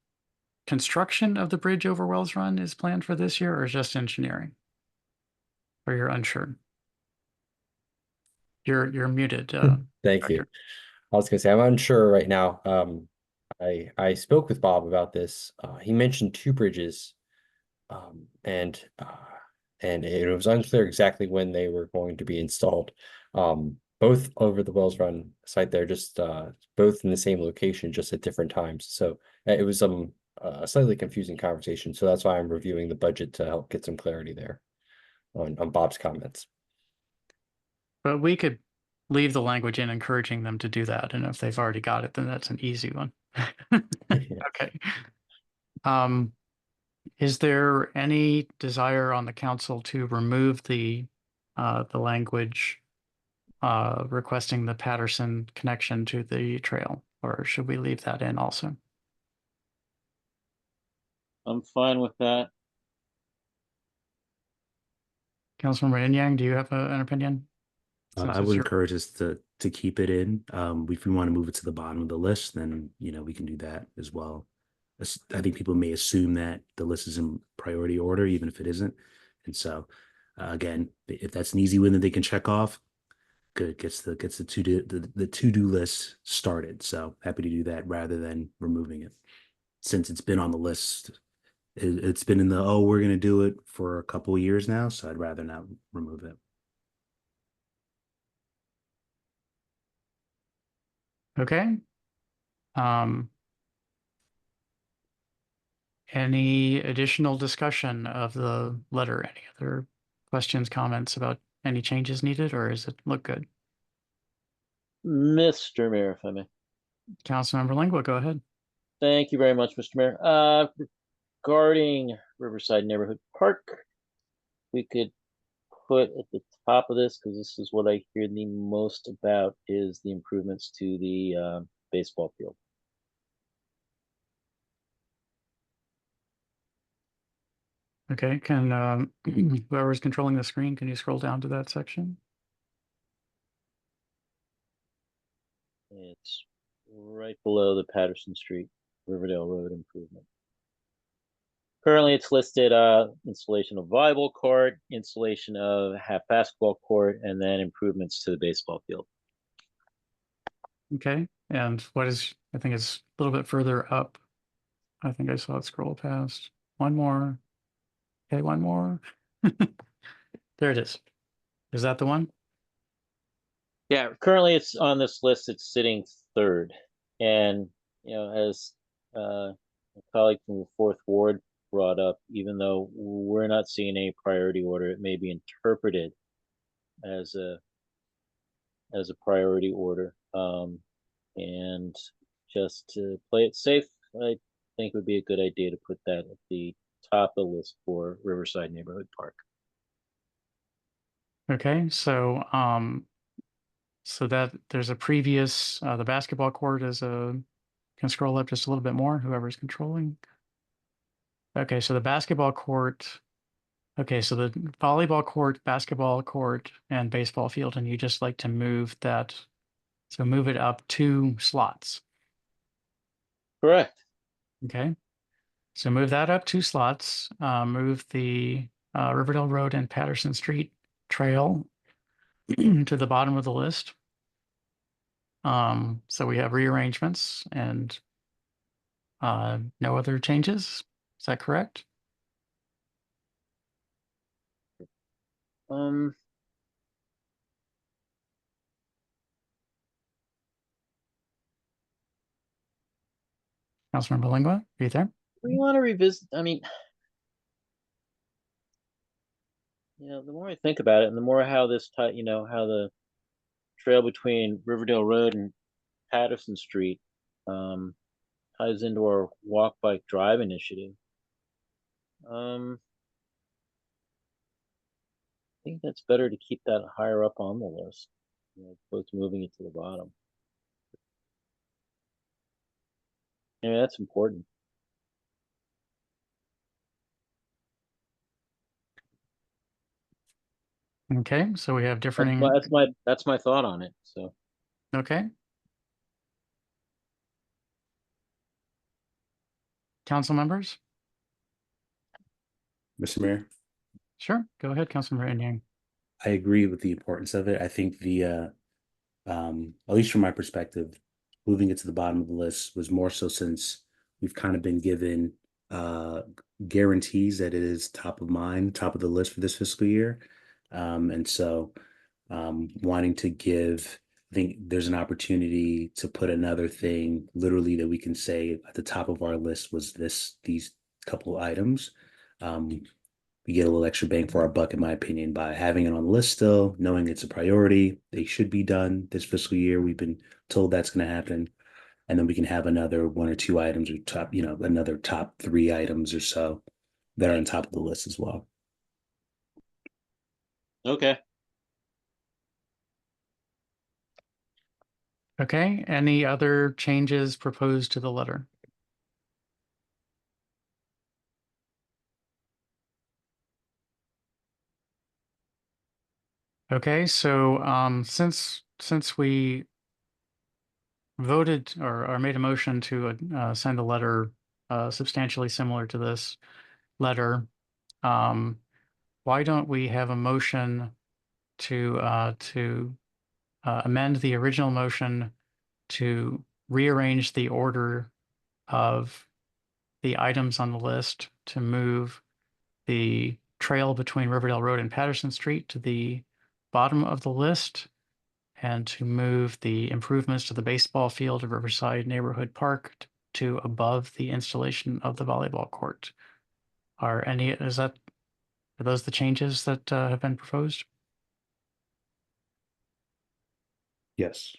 construction of the bridge over Wells Run is planned for this year, or just engineering? Or you're unsure? You're muted. Thank you. Director. I was gonna say I'm unsure right now. I spoke with Bob about this. He mentioned 2 bridges, and it was unclear exactly when they were going to be installed. Both over the Wells Run site there, just both in the same location, just at different times. So it was a slightly confusing conversation. So that's why I'm reviewing the budget to help get some clarity there on Bob's comments. But we could leave the language in encouraging them to do that. And if they've already got it, then that's an easy one. Okay. Is there any desire on the council to remove the language requesting the Patterson connection to the trail, or should we leave that in also? I'm fine with that. Councilmember Yang, do you have an opinion? Since I it's would your- encourage us to keep it in. If we want to move it to the bottom of the list, then we can do that as well. I think people may assume that the list is in priority order, even if it isn't. And so, again, if that's an easy win that they can check off, good, gets the to-do list started. So happy to do that rather than removing it, since it's been on the list. It's been in the we're going to do it for a couple of years now. So I'd rather not remove it. Okay. Any additional discussion of the letter? Any other questions, comments about any changes needed, or does it look good? Mr. Mayor, if I may. Councilmember Lingua, go ahead. Thank you very much, Mr. Mayor. Regarding Riverside Neighborhood Park, we could put at the top of this, because this is what I hear the most about, is the improvements to the baseball field. Okay, can whoever's controlling the screen, can you scroll down to that section? It's right below the Patterson Street, Riverdale Road improvement. Currently, it's listed installation of volleyball court, installation of half basketball court, and then improvements to the baseball field. Okay, and what is, I think it's a little bit further up. I think I saw it scroll past. One more. Okay, one more. There it is. Is that the one? Yeah, currently it's on this list, it's sitting third. And, as a colleague from the 4th Ward brought up, even though we're not seeing a priority order, it may be interpreted as a priority order. And just to play it safe, I think it would be a good idea to put that at the top of the list for Riverside Neighborhood Park. Okay, so so that there's a previous the basketball court is can scroll up just a little bit more, whoever's controlling. Okay, so the basketball court. Okay, so the volleyball court, basketball court, and baseball field, and you just like to move that. So move it up 2 slots. Correct. Okay. So move that up 2 slots. Move the Riverdale Road and Patterson Street trail to the bottom of the list. So we have rearrangements and no other changes. Is that correct? Councilmember Lingua, are you there? We want to revisit, I mean, the more I think about it, and the more how this how the trail between Riverdale Road and Patterson Street ties into our walk, bike, drive initiative. I think that's better to keep that higher up on the list, as opposed to moving it to the bottom. Yeah, that's important. Okay, so we have differing. That's my thought on it. So Okay. Council members? Mr. Mayor, Sure, go ahead, Councilmember Yang. I agree with the importance of it. I think at least from my perspective, moving it to the bottom of the list was more so since we've kind of been given guarantees that it is top of mind, top of the list for this fiscal year. And so wanting to give think there's an opportunity to put another thing literally that we can say at the top of our list was these couple items. We get a little extra bang for our buck, in my opinion, by having it on the list still, knowing it's a priority. They should be done this fiscal year. We've been told that's going to happen. And then we can have another 1 or 2 items or top, another top 3 items or so that are on top of the list as well. Okay. Okay, any other changes proposed to the letter? Okay, so since we voted or made a motion to send a letter substantially similar to this letter, why don't we have a motion to amend the original motion to rearrange the order of the items on the list to move the trail between Riverdale Road and Patterson Street to the bottom of the list, and to move the improvements to the baseball field of Riverside Neighborhood Park to above the installation of the volleyball court. Are those the changes that have been proposed? Yes.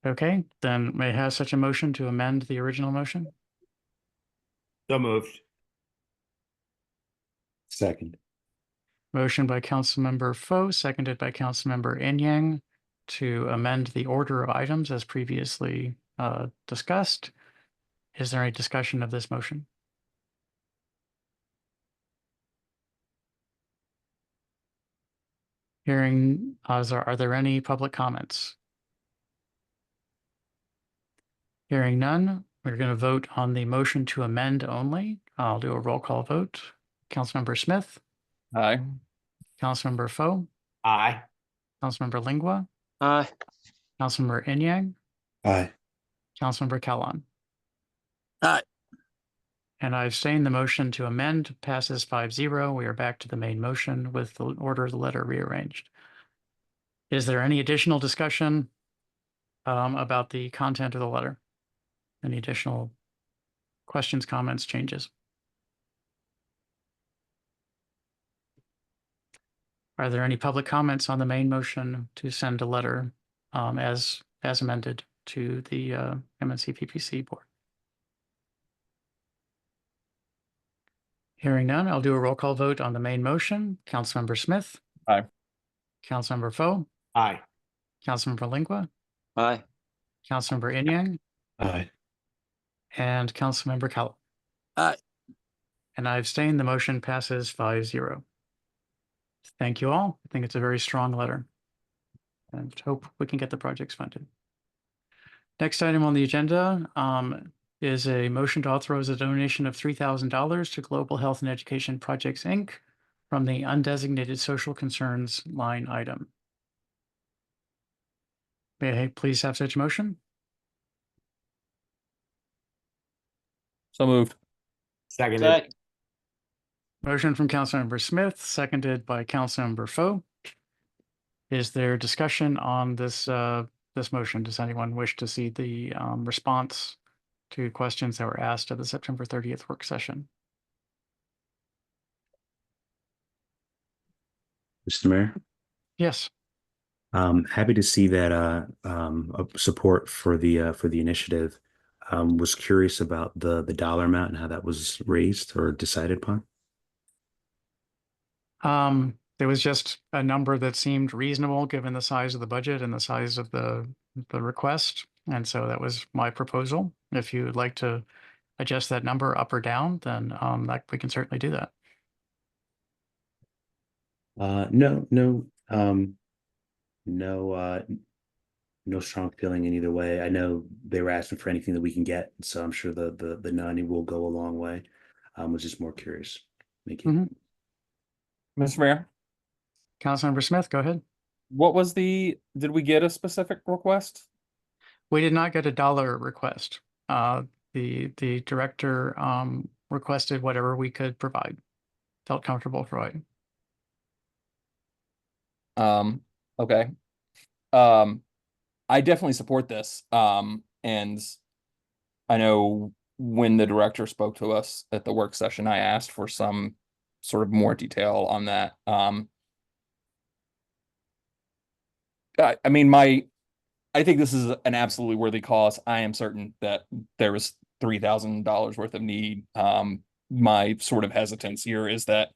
Okay, then may I have such a motion to amend the original motion? So moved. Second. Motion by Councilmember Fo, seconded by Councilmember Enyang to amend the order of items as previously discussed. Is there any discussion of this motion? Hearing, are there any public comments? Hearing none, we're going to vote on the motion to amend only. I'll do a roll call vote. Councilmember Smith, Aye. Councilmember Fo, Aye. Councilmember Lingua, Aye. Councilmember Enyang, Aye. Councilmember Callan. Aye. And I abstain. The motion to amend passes 5-0. We are back to the main motion with the order of the letter rearranged. Is there any additional discussion about the content of the letter? Any additional questions, comments, changes? Are there any public comments on the main motion to send a letter as amended to the MNC PPC board? Hearing none, I'll do a roll call vote on the main motion. Councilmember Smith. Aye. Councilmember Fo. Aye. Councilmember Lingua. Aye. Councilmember Enyang. Aye. And Councilmember Callan. Aye. And I abstain. The motion passes 5-0. Thank you all. I think it's a very strong letter, and hope we can get the projects funded. Next item on the agenda is a motion to authorize a donation of $3,000 to Global Health and Education Projects, Inc. from the undesignated social concerns line item. May I please have such a motion? So moved. Seconded. Motion from Councilmember Smith, seconded by Councilmember Fo. Is there discussion on this motion? Does anyone wish to see the response to questions that were asked at the September 30th work session? Mr. Mayor? Yes. Happy to see that support for the initiative. Was curious about the dollar amount and how that was raised or decided upon. There was just a number that seemed reasonable given the size of the budget and the size of the request. And so that was my proposal. If you would like to adjust that number up or down, then we can certainly do that. No strong feeling in either way. I know they were asking for anything that we can get, so I'm sure the none will go a long way. Was just more curious. Thank you. Mr. Mayor, Councilmember Smith, go ahead. what was did we get a specific request? We did not get a dollar request. The director requested whatever we could provide, felt comfortable providing. Okay. I definitely support this. And I know when the director spoke to us at the work session, I asked for some sort of more detail on that. I mean, I think this is an absolutely worthy cause. I am certain that there was $3,000 worth of need. My sort of hesitance here is that,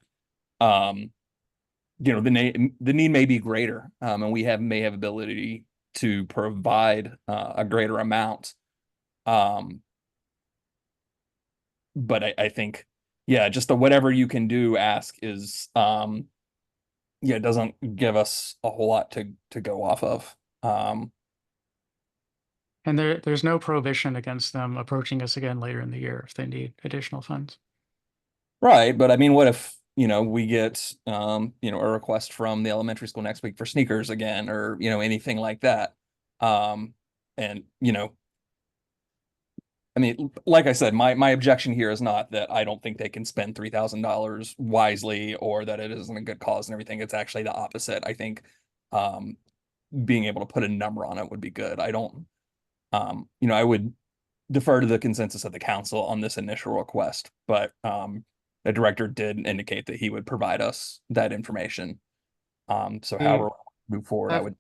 you know, the need may be greater, and we may have ability to provide a greater amount. But I think, yeah, just the whatever you can do ask is, yeah, it doesn't give us a whole lot to go off of. And there's no prohibition against them approaching us again later in the year if they need additional funds. Right, but I mean, what if, you know, we get, you know, a request from the elementary school next week for sneakers again, or, you know, anything like that. And, you know, I mean, like I said, my objection here is not that I don't think they can spend $3,000 wisely or that it isn't a good cause and everything. It's actually the opposite. I think, being able to put a number on it would be good. I don't, you know, I would defer to the consensus of the council on this initial request, but, the director did indicate that he would provide us that information. So however we move forward, I would.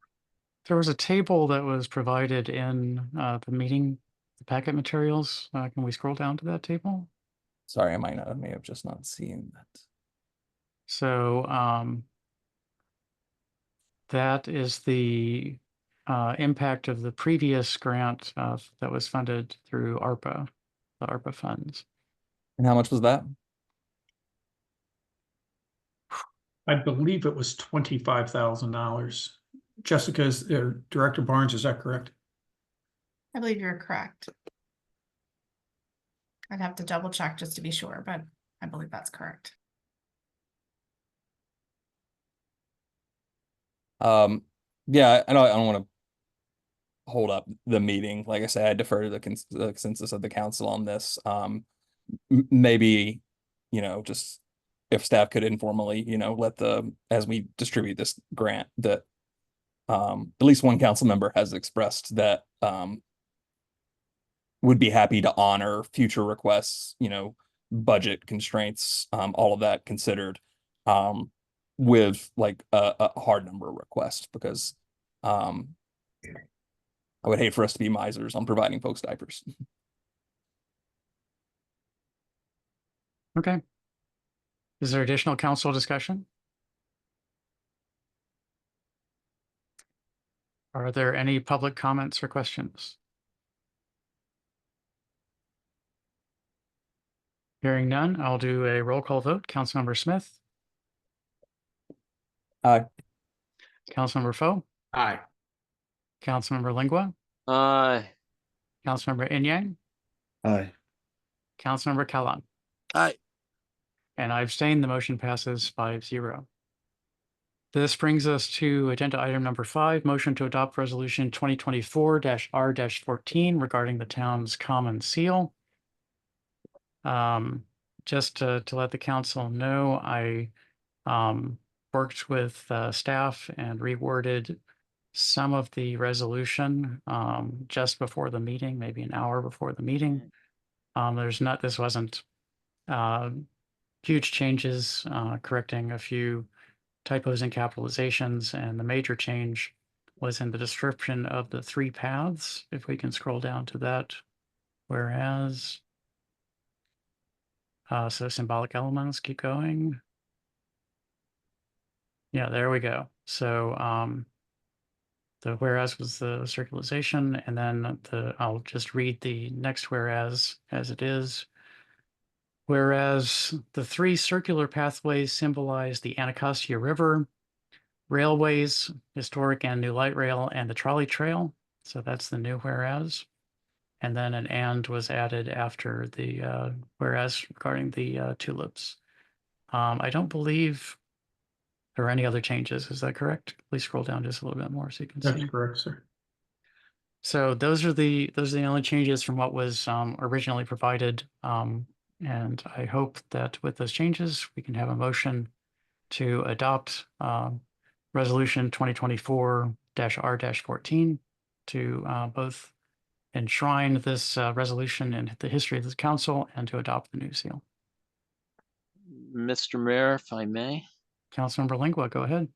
There was a table that was provided in the meeting, the packet materials. Can we scroll down to that table? Sorry, I may have just not seen that. So that is the impact of the previous grant that was funded through ARPA, the ARPA funds. And how much was that? I believe it was $25,000. Jessica, Director Barnes, is that correct? I believe you're correct. I'd have to double check just to be sure, but I believe that's correct. Yeah, I don't want to hold up the meeting. Like I say, I defer to the consensus of the council on this. Maybe, you know, just if staff could informally, you know, as we distribute this grant, that at least one council member has expressed that would be happy to honor future requests, you know, budget constraints, all of that considered, with like a hard number request, because I would hate for us to be misers on providing folks diapers. Okay. Is there additional council discussion? Are there any public comments or questions? Hearing none, I'll do a roll call vote. Councilmember Smith. Aye. Councilmember Foe. Aye. Councilmember Lingua. Aye. Councilmember Inyang. Aye. Councilmember Kalan. Aye. And I abstain. The motion passes 5-0. This brings us to agenda item number 5, motion to adopt resolution 2024-R-14 regarding the town's common seal. Just to let the council know, I worked with staff and reworded some of the resolution just before the meeting, maybe an hour before the meeting. This wasn't huge changes, correcting a few typos and capitalizations, and the major change was in the description of the 3 paths. If we can scroll down to that, whereas, so symbolic elements, keep going. Yeah, there we go. So the whereas was the circularization, and then I'll just read the next whereas as it is. Whereas the 3 circular pathways symbolize the Anacostia River, railways, historic and new light rail, and the trolley trail. So that's the new whereas. And then an and was added after the whereas regarding the tulips. I don't believe there are any other changes. Is that correct? Please scroll down just a little bit more so you can see. That's correct, sir. So those are the only changes from what was originally provided. And I hope that with those changes, we can have a motion to adopt resolution 2024 2024-R-14 to both enshrine this resolution in the history of this council and to adopt the new seal. Mr. Mayor, if I may, Councilmember Lingua, go ahead.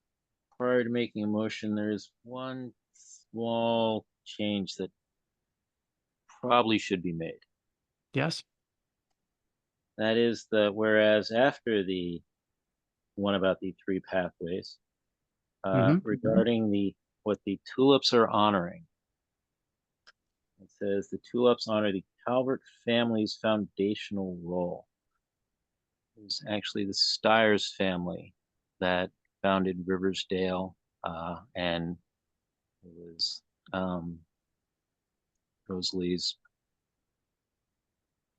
prior to making a motion, there is one small change that probably should be made. Yes. That is that whereas after the one about the 3 pathways, regarding what the tulips are honoring, it says the tulips honor the Calvert family's foundational role. It was actually the Stiers family that founded Riversdale, and it was Rosalie's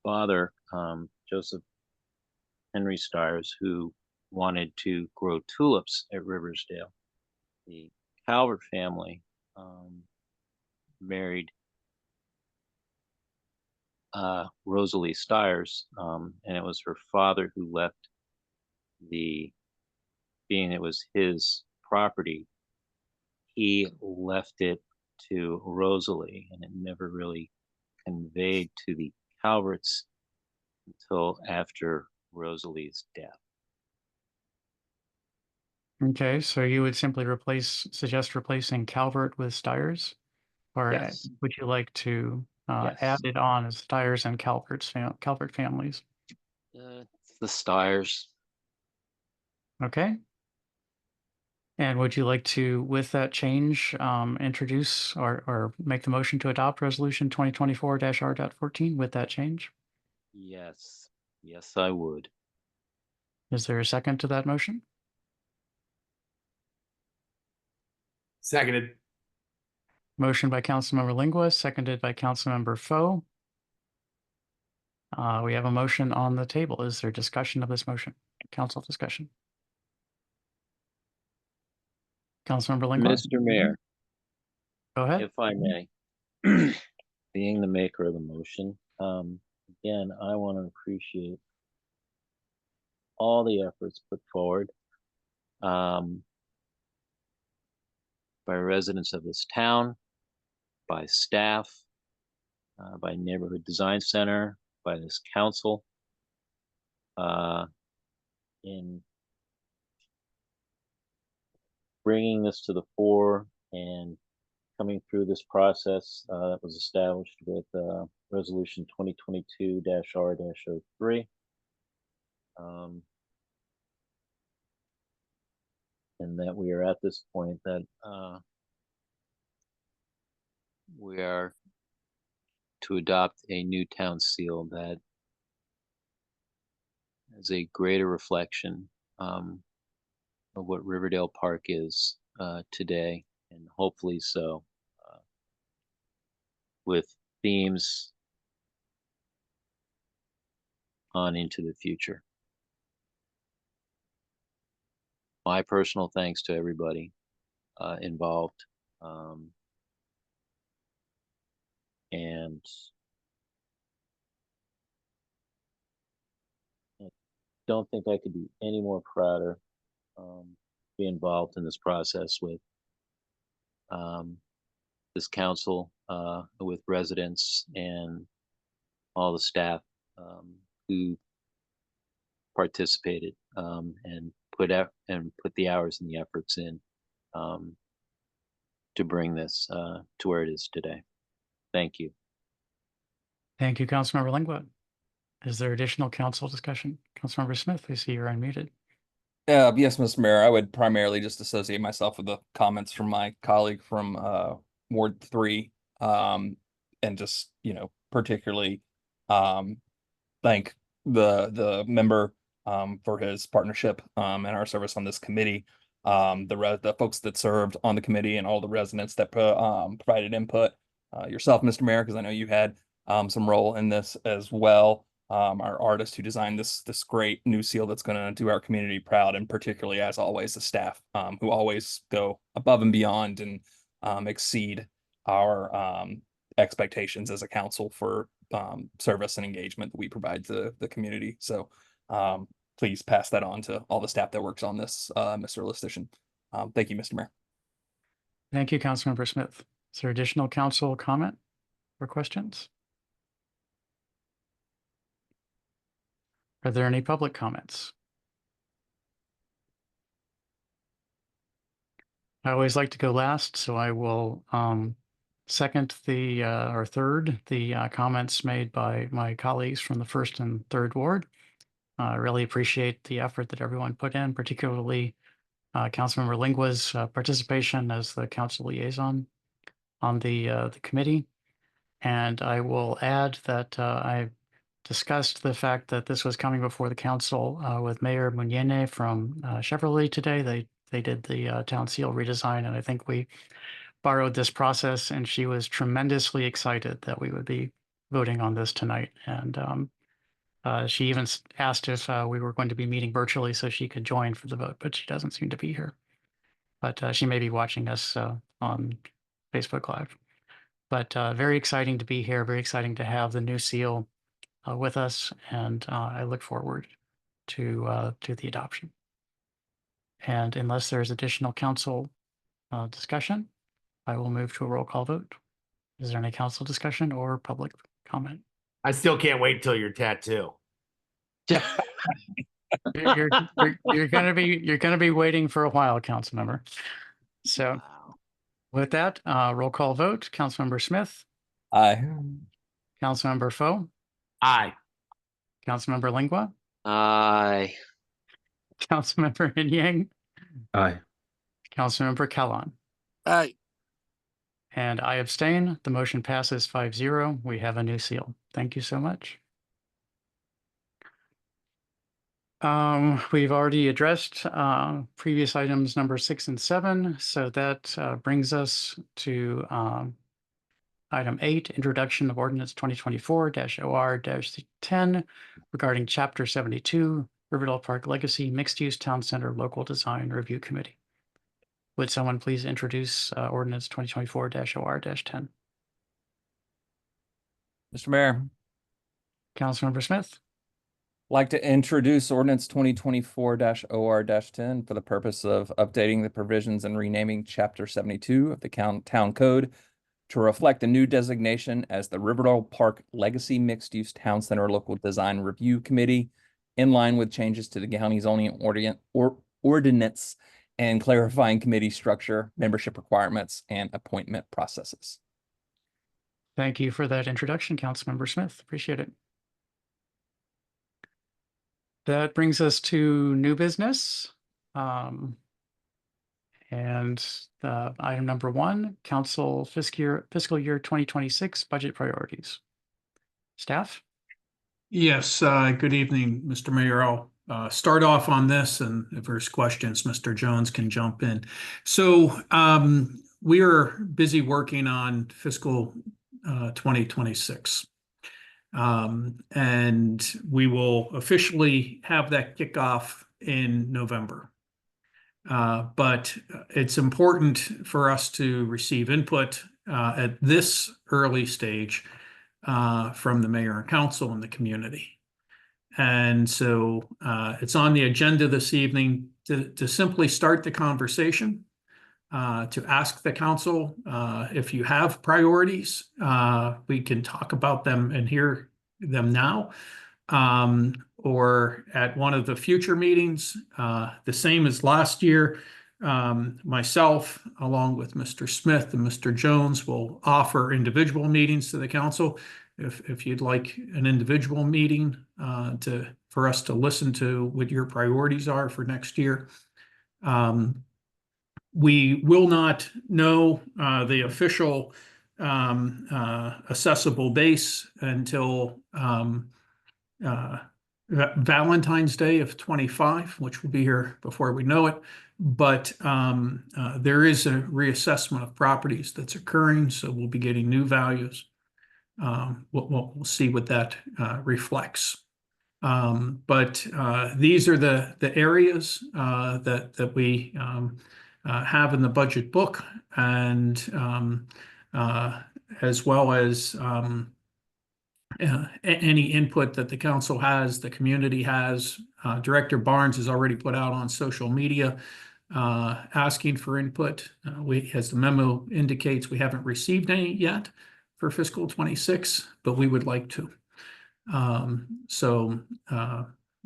father, Joseph Henry Stiers, who wanted to grow tulips at Riversdale. The Calvert family married Rosalie Stiers, and it was her father who left being it was his property, he left it to Rosalie, and it never really conveyed to the Calverts until after Rosalie's death. Okay, so you would simply suggest replacing Calvert with Stiers? Or Yes. would you like to Yes. add it on as Stiers and Calvert families? It's the Stiers. Okay. And would you like to, with that change, introduce or make the motion to adopt resolution 2024-R.14 with that change? Yes. Yes, I would. Is there a second to that motion? Seconded. Motion by Councilmember Lingua, seconded by Councilmember Foe. We have a motion on the table. Is there discussion of this motion? Council discussion. Councilmember Lingua? Mr. Mayor, Go ahead. if I may, being the maker of the motion, again, I want to appreciate all the efforts put forward by residents of this town, by staff, by Neighborhood Design Center, by this council, in bringing this to the fore and coming through this process that was established with resolution 2022-R-03. And that we are at this point that we are to adopt a new town seal that is a greater reflection of what Riverdale Park is today, and hopefully so, with themes on into the future. My personal thanks to everybody involved, and I don't think I could be any more prouder be involved in this process with this council, with residents and all the staff who participated and put the hours and the efforts in to bring this to where it is today. Thank you. Thank you, Councilmember Lingua. Is there additional council discussion? Councilmember Smith, I see you're unmuted. Yes, Mr. Mayor, I would primarily just associate myself with the comments from my colleague from Ward 3, and just, particularly thank the member for his partnership and our service on this committee, the folks that served on the committee, and all the residents that provided input, yourself, Mr. Mayor, because I know you had some role in this as well. Our artist who designed this great new seal that's going to do our community proud, and particularly, as always, the staff who always go above and beyond and exceed our expectations as a council for service and engagement that we provide to the community. So please pass that on to all the staff that works on this, Mr. Listician. Thank you, Mr. Mayor. Thank you, Councilmember Smith. Is there additional council comment or questions? Are there any public comments? I always like to go last, so I will second the or third the comments made by my colleagues from the 1st and 3rd Ward. I really appreciate the effort that everyone put in, particularly Councilmember Lingua's participation as the council liaison on the committee. And I will add that I discussed the fact that this was coming before the council with Mayor Muñene from Chevrolet today. They did the town seal redesign, and I think we borrowed this process, and she was tremendously excited that we would be voting on this tonight. And she even asked if we were going to be meeting virtually so she could join for the vote, but she doesn't seem to be here. But she may be watching us on Facebook Live. But very exciting to be here, very exciting to have the new seal with us, and I look forward to the adoption. And unless there's additional council discussion, I will move to a roll call vote. Is there any council discussion or public comment? I still can't wait till your tattoo. You're gonna be waiting for a while, council member. So with that, roll call vote. Councilmember Smith, Aye. Councilmember Foe, Aye. Councilmember Lingua, Aye. Councilmember Yang, Aye. Councilmember Kellon. Aye. And I abstain. The motion passes 5-0. We have a new seal. Thank you so much. We've already addressed previous items number 6 and 7. So that brings us to item 8, introduction of ordinance 2024-OR-10 regarding chapter 72, Riverdale Park Legacy Mixed Use Town Center Local Design Review Committee. Would someone please introduce ordinance 2024-OR-10? Mr. Mayor, Councilmember Smith, like to introduce ordinance 2024-OR-10 for the purpose of updating the provisions and renaming chapter 72 of the town code to reflect a new designation as the Riverdale Park Legacy Mixed Use Town Center Local Design Review Committee, in line with changes to the county zoning ordinance and clarifying committee structure, membership requirements, and appointment processes. thank you for that introduction, Councilmember Smith. Appreciate it. That brings us to new business. And item number 1, council fiscal year 2026 budget priorities. Staff? Yes, good evening, Mr. Mayor. I'll start off on this, and if there's questions, Mr. Jones can jump in. So we are busy working on fiscal 2026. And we will officially have that kickoff in November. But it's important for us to receive input at this early stage from the mayor and council and the community. And so it's on the agenda this evening to simply start the conversation, to ask the council if you have priorities. We can talk about them and hear them now, or at one of the future meetings. The same as last year, myself, along with Mr. Smith and Mr. Jones, will offer individual meetings to the council. If you'd like an individual meeting for us to listen to what your priorities are for next year. We will not know the official assessable base until Valentine's Day of 25, which will be here before we know it. But there is a reassessment of properties that's occurring, so we'll be getting new values. We'll see what that reflects. But these are the areas that we have in the budget book, and as well as any input that the council has, the community has. Director Barnes has already put out on social media asking for input. As the memo indicates, we haven't received any yet for fiscal 26, but we would like to.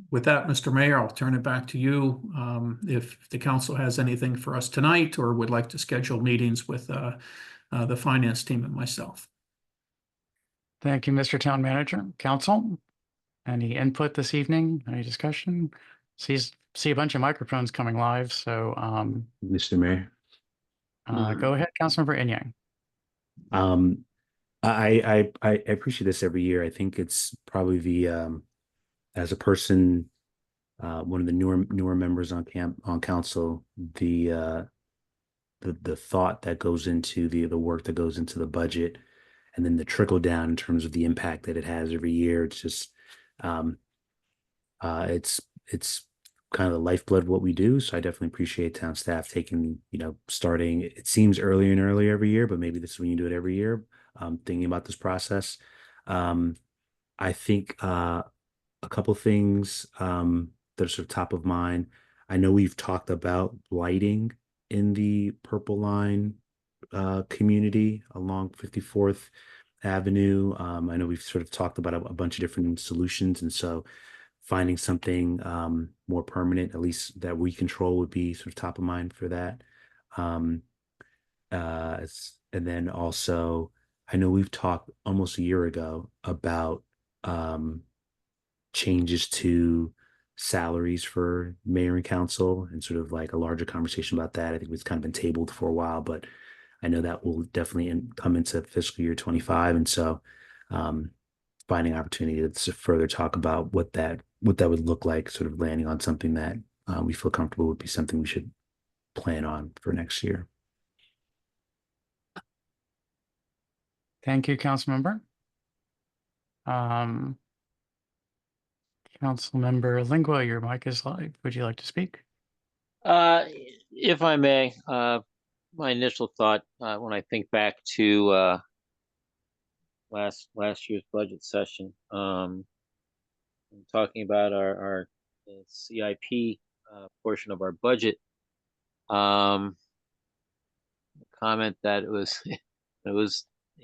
With that, Mr. Mayor, I'll turn it back to you. If the council has anything for us tonight or would like to schedule meetings with the finance team and myself. Thank you, Mr. Town Manager. Council, any input this evening? Any discussion? See a bunch of microphones coming live, so Mr. Mayor. go ahead, Councilmember Inyang. I appreciate this every year. I think it's probably the as a person, one of the newer members on council, the thought that goes into the work that goes into the budget, and then the trickle down in terms of the impact that it has every year. It's just it's kind of the lifeblood of what we do. So I definitely appreciate town staff taking, starting, it seems earlier and earlier every year, but maybe this is when you do it every year, thinking about this process. I think a couple things that are sort of top of mind. I know we've talked about lighting in the Purple Line community along 54th Avenue. I know we've sort of talked about a bunch of different solutions, and so finding something more permanent, at least that we control, would be sort of top of mind for that. And then also, I know we've talked almost a year ago about changes to salaries for mayor and council, and sort of like a larger conversation about that. I think it's kind of been tabled for a while, but I know that will definitely come into fiscal year 25. And so finding opportunity to further talk about what that would look like, sort of landing on something that we feel comfortable would be something we should plan on for next year. Thank you, Councilmember. Councilmember Lingua, your mic is live. Would you like to speak? If I may, my initial thought when I think back to last year's budget session, talking about our CIP portion of our budget, comment that it was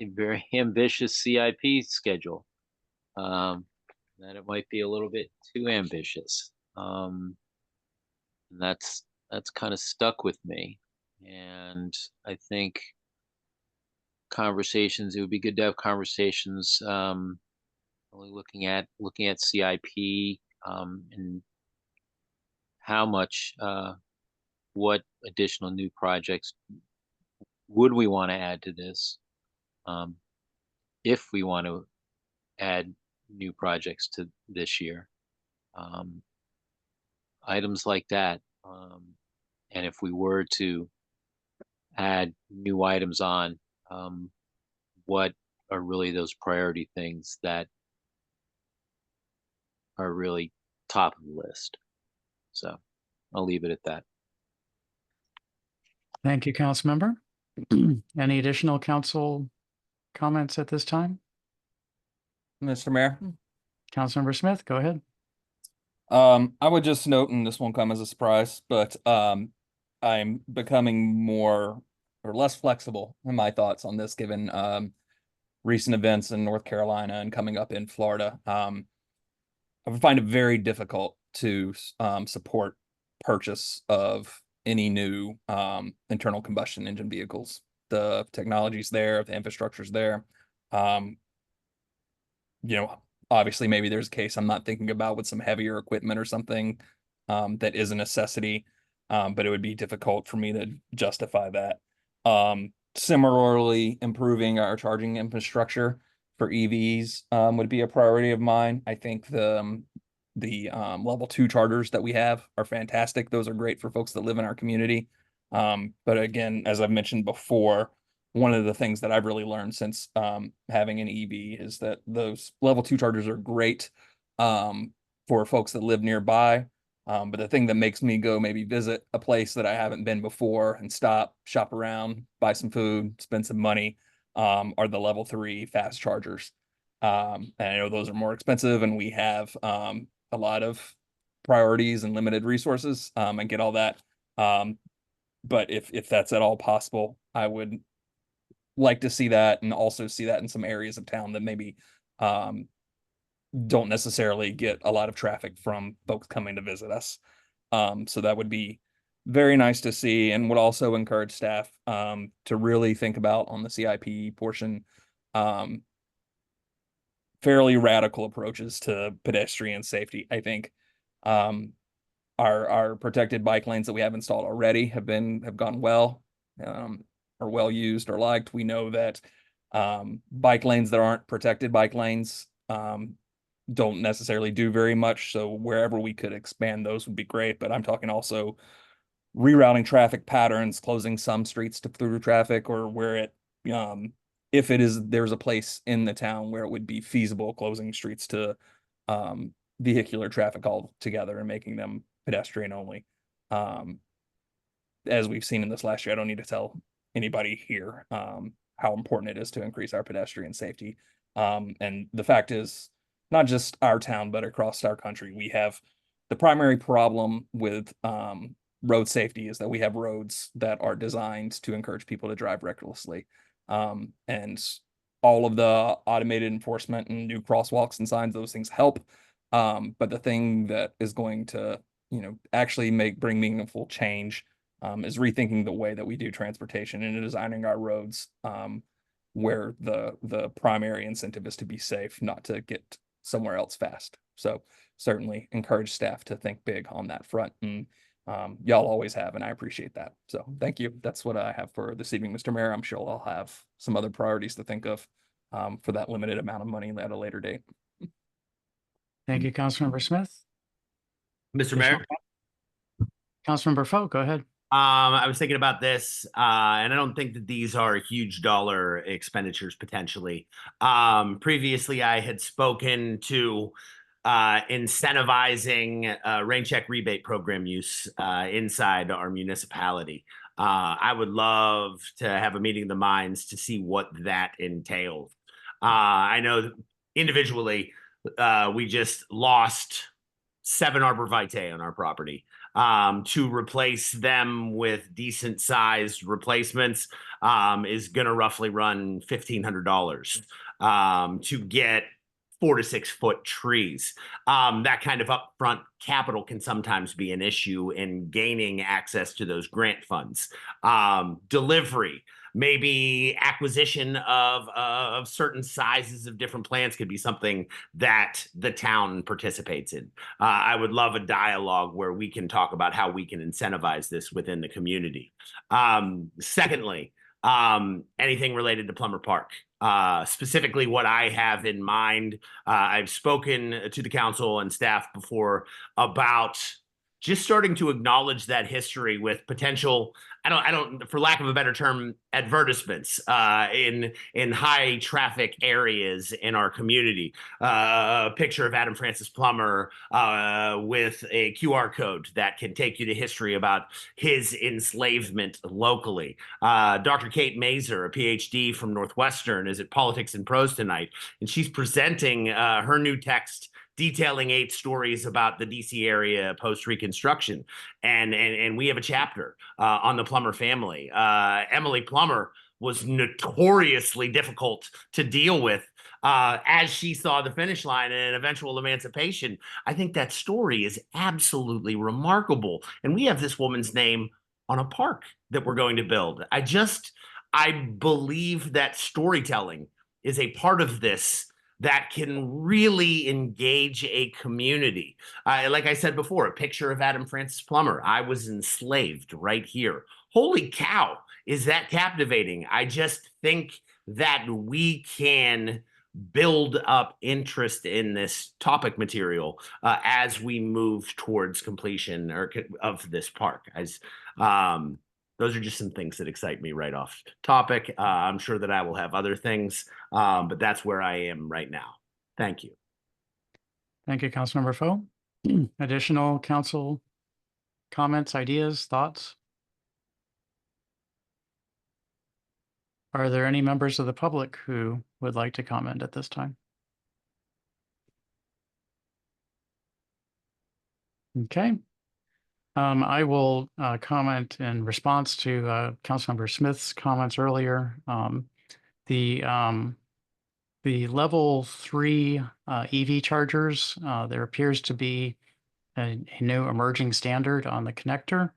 a very ambitious CIP schedule, that it might be a little bit too ambitious, and that's kind of stuck with me. And I think it would be good to have conversations really looking at CIP and how much what additional new projects would we want to add to this, if we want to add new projects to this year, items like that, and if we were to add new items on, what are really those priority things that are really top of the list. So I'll leave it at that. Thank you, Councilmember. Any additional council comments at this time? Mr. Mayor. Councilmember Smith, go ahead. I would just note, and this won't come as a surprise, but I'm becoming more or less flexible in my thoughts on this, given recent events in North Carolina and coming up in Florida. I would find it very difficult to support purchase of any new internal combustion engine vehicles. The technology's there, the infrastructure's there. Obviously maybe there's a case I'm not thinking about with some heavier equipment or something that is a necessity, but it would be difficult for me to justify that. Similarly, improving our charging infrastructure for EVs would be a priority of mine. I think the level 2 chargers that we have are fantastic. Those are great for folks that live in our community. But again, as I've mentioned before, one of the things that I've really learned since having an EV is that those level 2 chargers are great for folks that live nearby. But the thing that makes me go maybe visit a place that I haven't been before and stop, shop around, buy some food, spend some money, are the level 3 fast chargers. And I know those are more expensive, and we have a lot of priorities and limited resources. I get all that. But if that's at all possible, I would like to see that, and also see that in some areas of town that maybe don't necessarily get a lot of traffic from folks coming to visit us. So that would be very nice to see, and would also encourage staff to really think about on the CIP portion fairly radical approaches to pedestrian safety. I think our protected bike lanes that we have installed already have gone well, are well used or liked. We know that bike lanes that aren't protected bike lanes don't necessarily do very much. So wherever we could expand those would be great. But I'm talking also rerouting traffic patterns, closing some streets to through traffic, or where it if there's a place in the town where it would be feasible, closing streets to vehicular traffic altogether and making them pedestrian only. As we've seen in this last year, I don't need to tell anybody here how important it is to increase our pedestrian safety. And the fact is, not just our town, but across our country, we have the primary problem with road safety is that we have roads that are designed to encourage people to drive recklessly. And all of the automated enforcement and new crosswalks and signs, those things help. But the thing that is going to, actually bring meaningful change is rethinking the way that we do transportation and designing our roads where the primary incentive is to be safe, not to get somewhere else fast. So certainly encourage staff to think big on that front, and y'all always have, and I appreciate that. So thank you. That's what I have for this evening, Mr. Mayor. I'm sure I'll have some other priorities to think of for that limited amount of money at a later date. Thank you, Councilmember Smith. Mr. Mayor. Councilmember Foe, go ahead. I was thinking about this, and I don't think that these are huge dollar expenditures potentially. Previously, I had spoken to incentivizing rain check rebate program use inside our municipality. I would love to have a meeting of the minds to see what that entailed. I know that individually, we just lost 7 arborvitae on our property. To replace them with decent sized replacements is going to roughly run $1,500 to get 4 to 6 foot trees. That kind of upfront capital can sometimes be an issue in gaining access to those grant funds. Delivery, maybe acquisition of certain sizes of different plants could be something that the town participates in. I would love a dialogue where we can talk about how we can incentivize this within the community. Secondly, anything related to Plummer Park. Specifically what I have in mind, I've spoken to the council and staff before about just starting to acknowledge that history with potential, I don't, for lack of a better term, advertisements in high traffic areas in our community. A picture of Adam Francis Plummer with a QR code that can take you to history about his enslavement locally. Dr. Kate Mazur, a PhD from Northwestern, is at Politics and Prose tonight, and she's presenting her new text detailing 8 stories about the DC area post-Reconstruction. And we have a chapter on the Plummer family. Emily Plummer was notoriously difficult to deal with as she saw the finish line and eventual emancipation. I think that story is absolutely remarkable. And we have this woman's name on a park that we're going to build. I believe that storytelling is a part of this that can really engage a community. Like I said before, a picture of Adam Francis Plummer. I was enslaved right here. Holy cow, is that captivating? I just think that we can build up interest in this topic material as we move towards completion of this park. Those are just some things that excite me right off topic. I'm sure that I will have other things, but that's where I am right now. Thank you. Thank you, Councilmember Foe. Additional council comments, ideas, thoughts? Are there any members of the public who would like to comment at this time? Okay. I will comment in response to Councilmember Smith's comments earlier. The level 3 EV chargers, there appears to be a new emerging standard on the connector.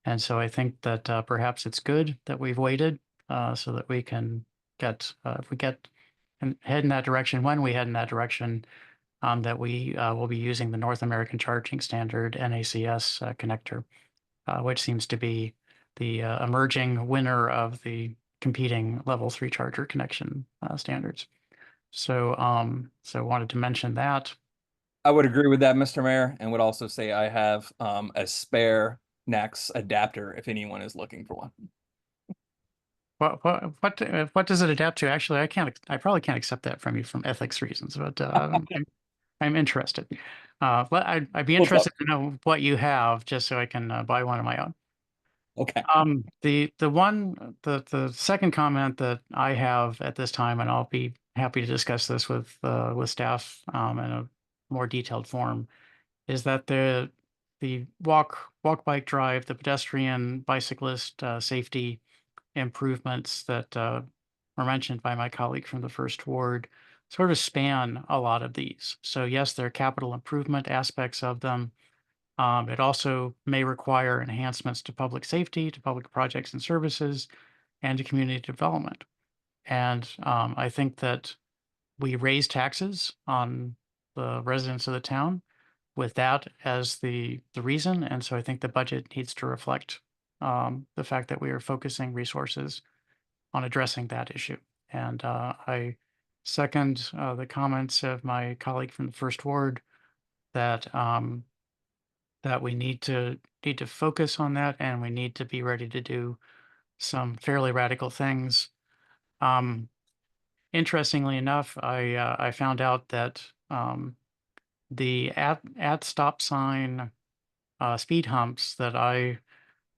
And so I think that perhaps it's good that we've waited so that we can get, if we get and head in that direction, when we head in that direction, that we will be using the North American Charging Standard NACS connector, which seems to be the emerging winner of the competing level 3 charger connection standards. So, so wanted to mention that. I would agree with that, Mr. Mayor, and would also say I have a spare NACS adapter if anyone is looking for one. What does it adapt to? Actually, I probably can't accept that from you from ethics reasons, but I'm interested. But I'd be interested to know what you have just so I can buy one of my own. Okay. The second comment that I have at this time, and I'll be happy to discuss this with staff in a more detailed form, is that the walk, bike, drive, the pedestrian, bicyclist safety improvements that were mentioned by my colleague from the first ward sort of span a lot of these. So yes, there are capital improvement aspects of them. It also may require enhancements to public safety, to public projects and services, and to community development. And I think that we raise taxes on the residents of the town with that as the reason. And so I think the budget needs to reflect the fact that we are focusing resources on addressing that issue. And I second the comments of my colleague from the first ward that that we need to focus on that, and we need to be ready to do some fairly radical things. Interestingly enough, I found out that the at stop sign speed humps that I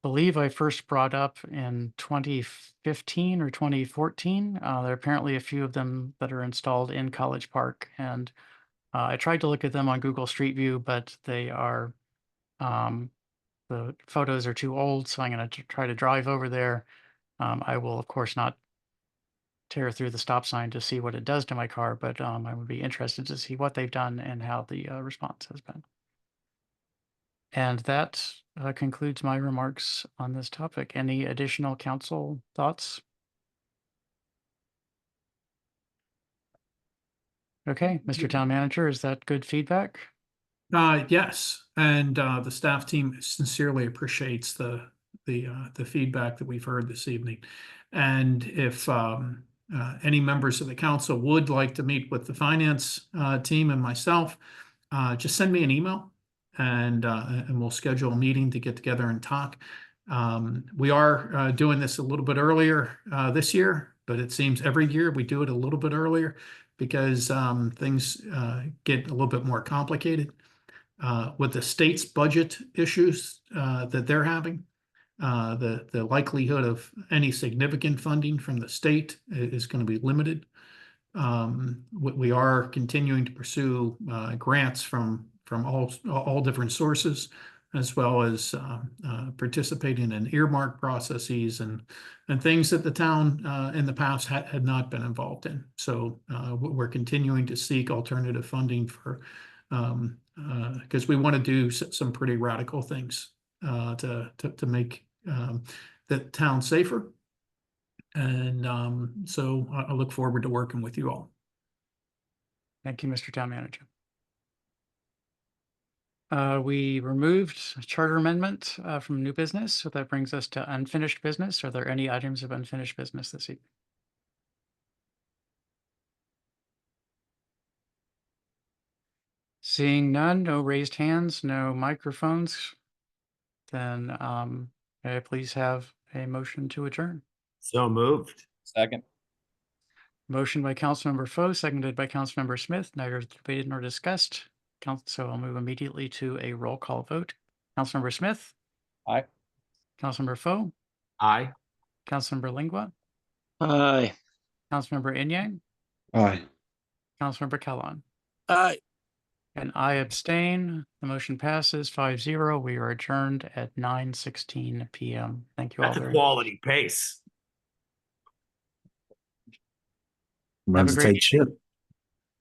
believe I first brought up in 2015 or 2014. There are apparently a few of them that are installed in College Park, and I tried to look at them on Google Street View, but they are the photos are too old, so I'm going to try to drive over there. I will, of course, not tear through the stop sign to see what it does to my car, but I would be interested to see what they've done and how the response has been. And that concludes my remarks on this topic. Any additional council thoughts? Okay, Mr. Town Manager, is that good feedback? Yes, and the staff team sincerely appreciates the feedback that we've heard this evening. And if any members of the council would like to meet with the finance team and myself, just send me an email, and we'll schedule a meeting to get together and talk. We are doing this a little bit earlier this year, but it seems every year we do it a little bit earlier because things get a little bit more complicated. With the state's budget issues that they're having, the likelihood of any significant funding from the state is going to be limited. We are continuing to pursue grants from all different sources, as well as participating in earmark processes and things that the town in the past had not been involved in. So we're continuing to seek alternative funding for because we want to do some pretty radical things to make the town safer. And so I look forward to working with you all. Thank you, Mr. Town Manager. We removed charter amendment from new business, so that brings us to unfinished business. Are there any items of unfinished business this evening? Seeing none, no raised hands, no microphones, then may I please have a motion to adjourn? So moved. Second. Motion by Councilmember Foe, seconded by Councilmember Smith. Neither debated nor discussed. So I'll move immediately to a roll call vote. Councilmember Smith? Aye. Councilmember Foe? Aye. Councilmember Lingua? Aye. Councilmember Inyang? Aye. Councilmember Kellon? Aye. And I abstain. The motion passes 5-0. We are adjourned at 9:16 p.m. Thank you all That's a very much. quality pace. Runs a great tight ship.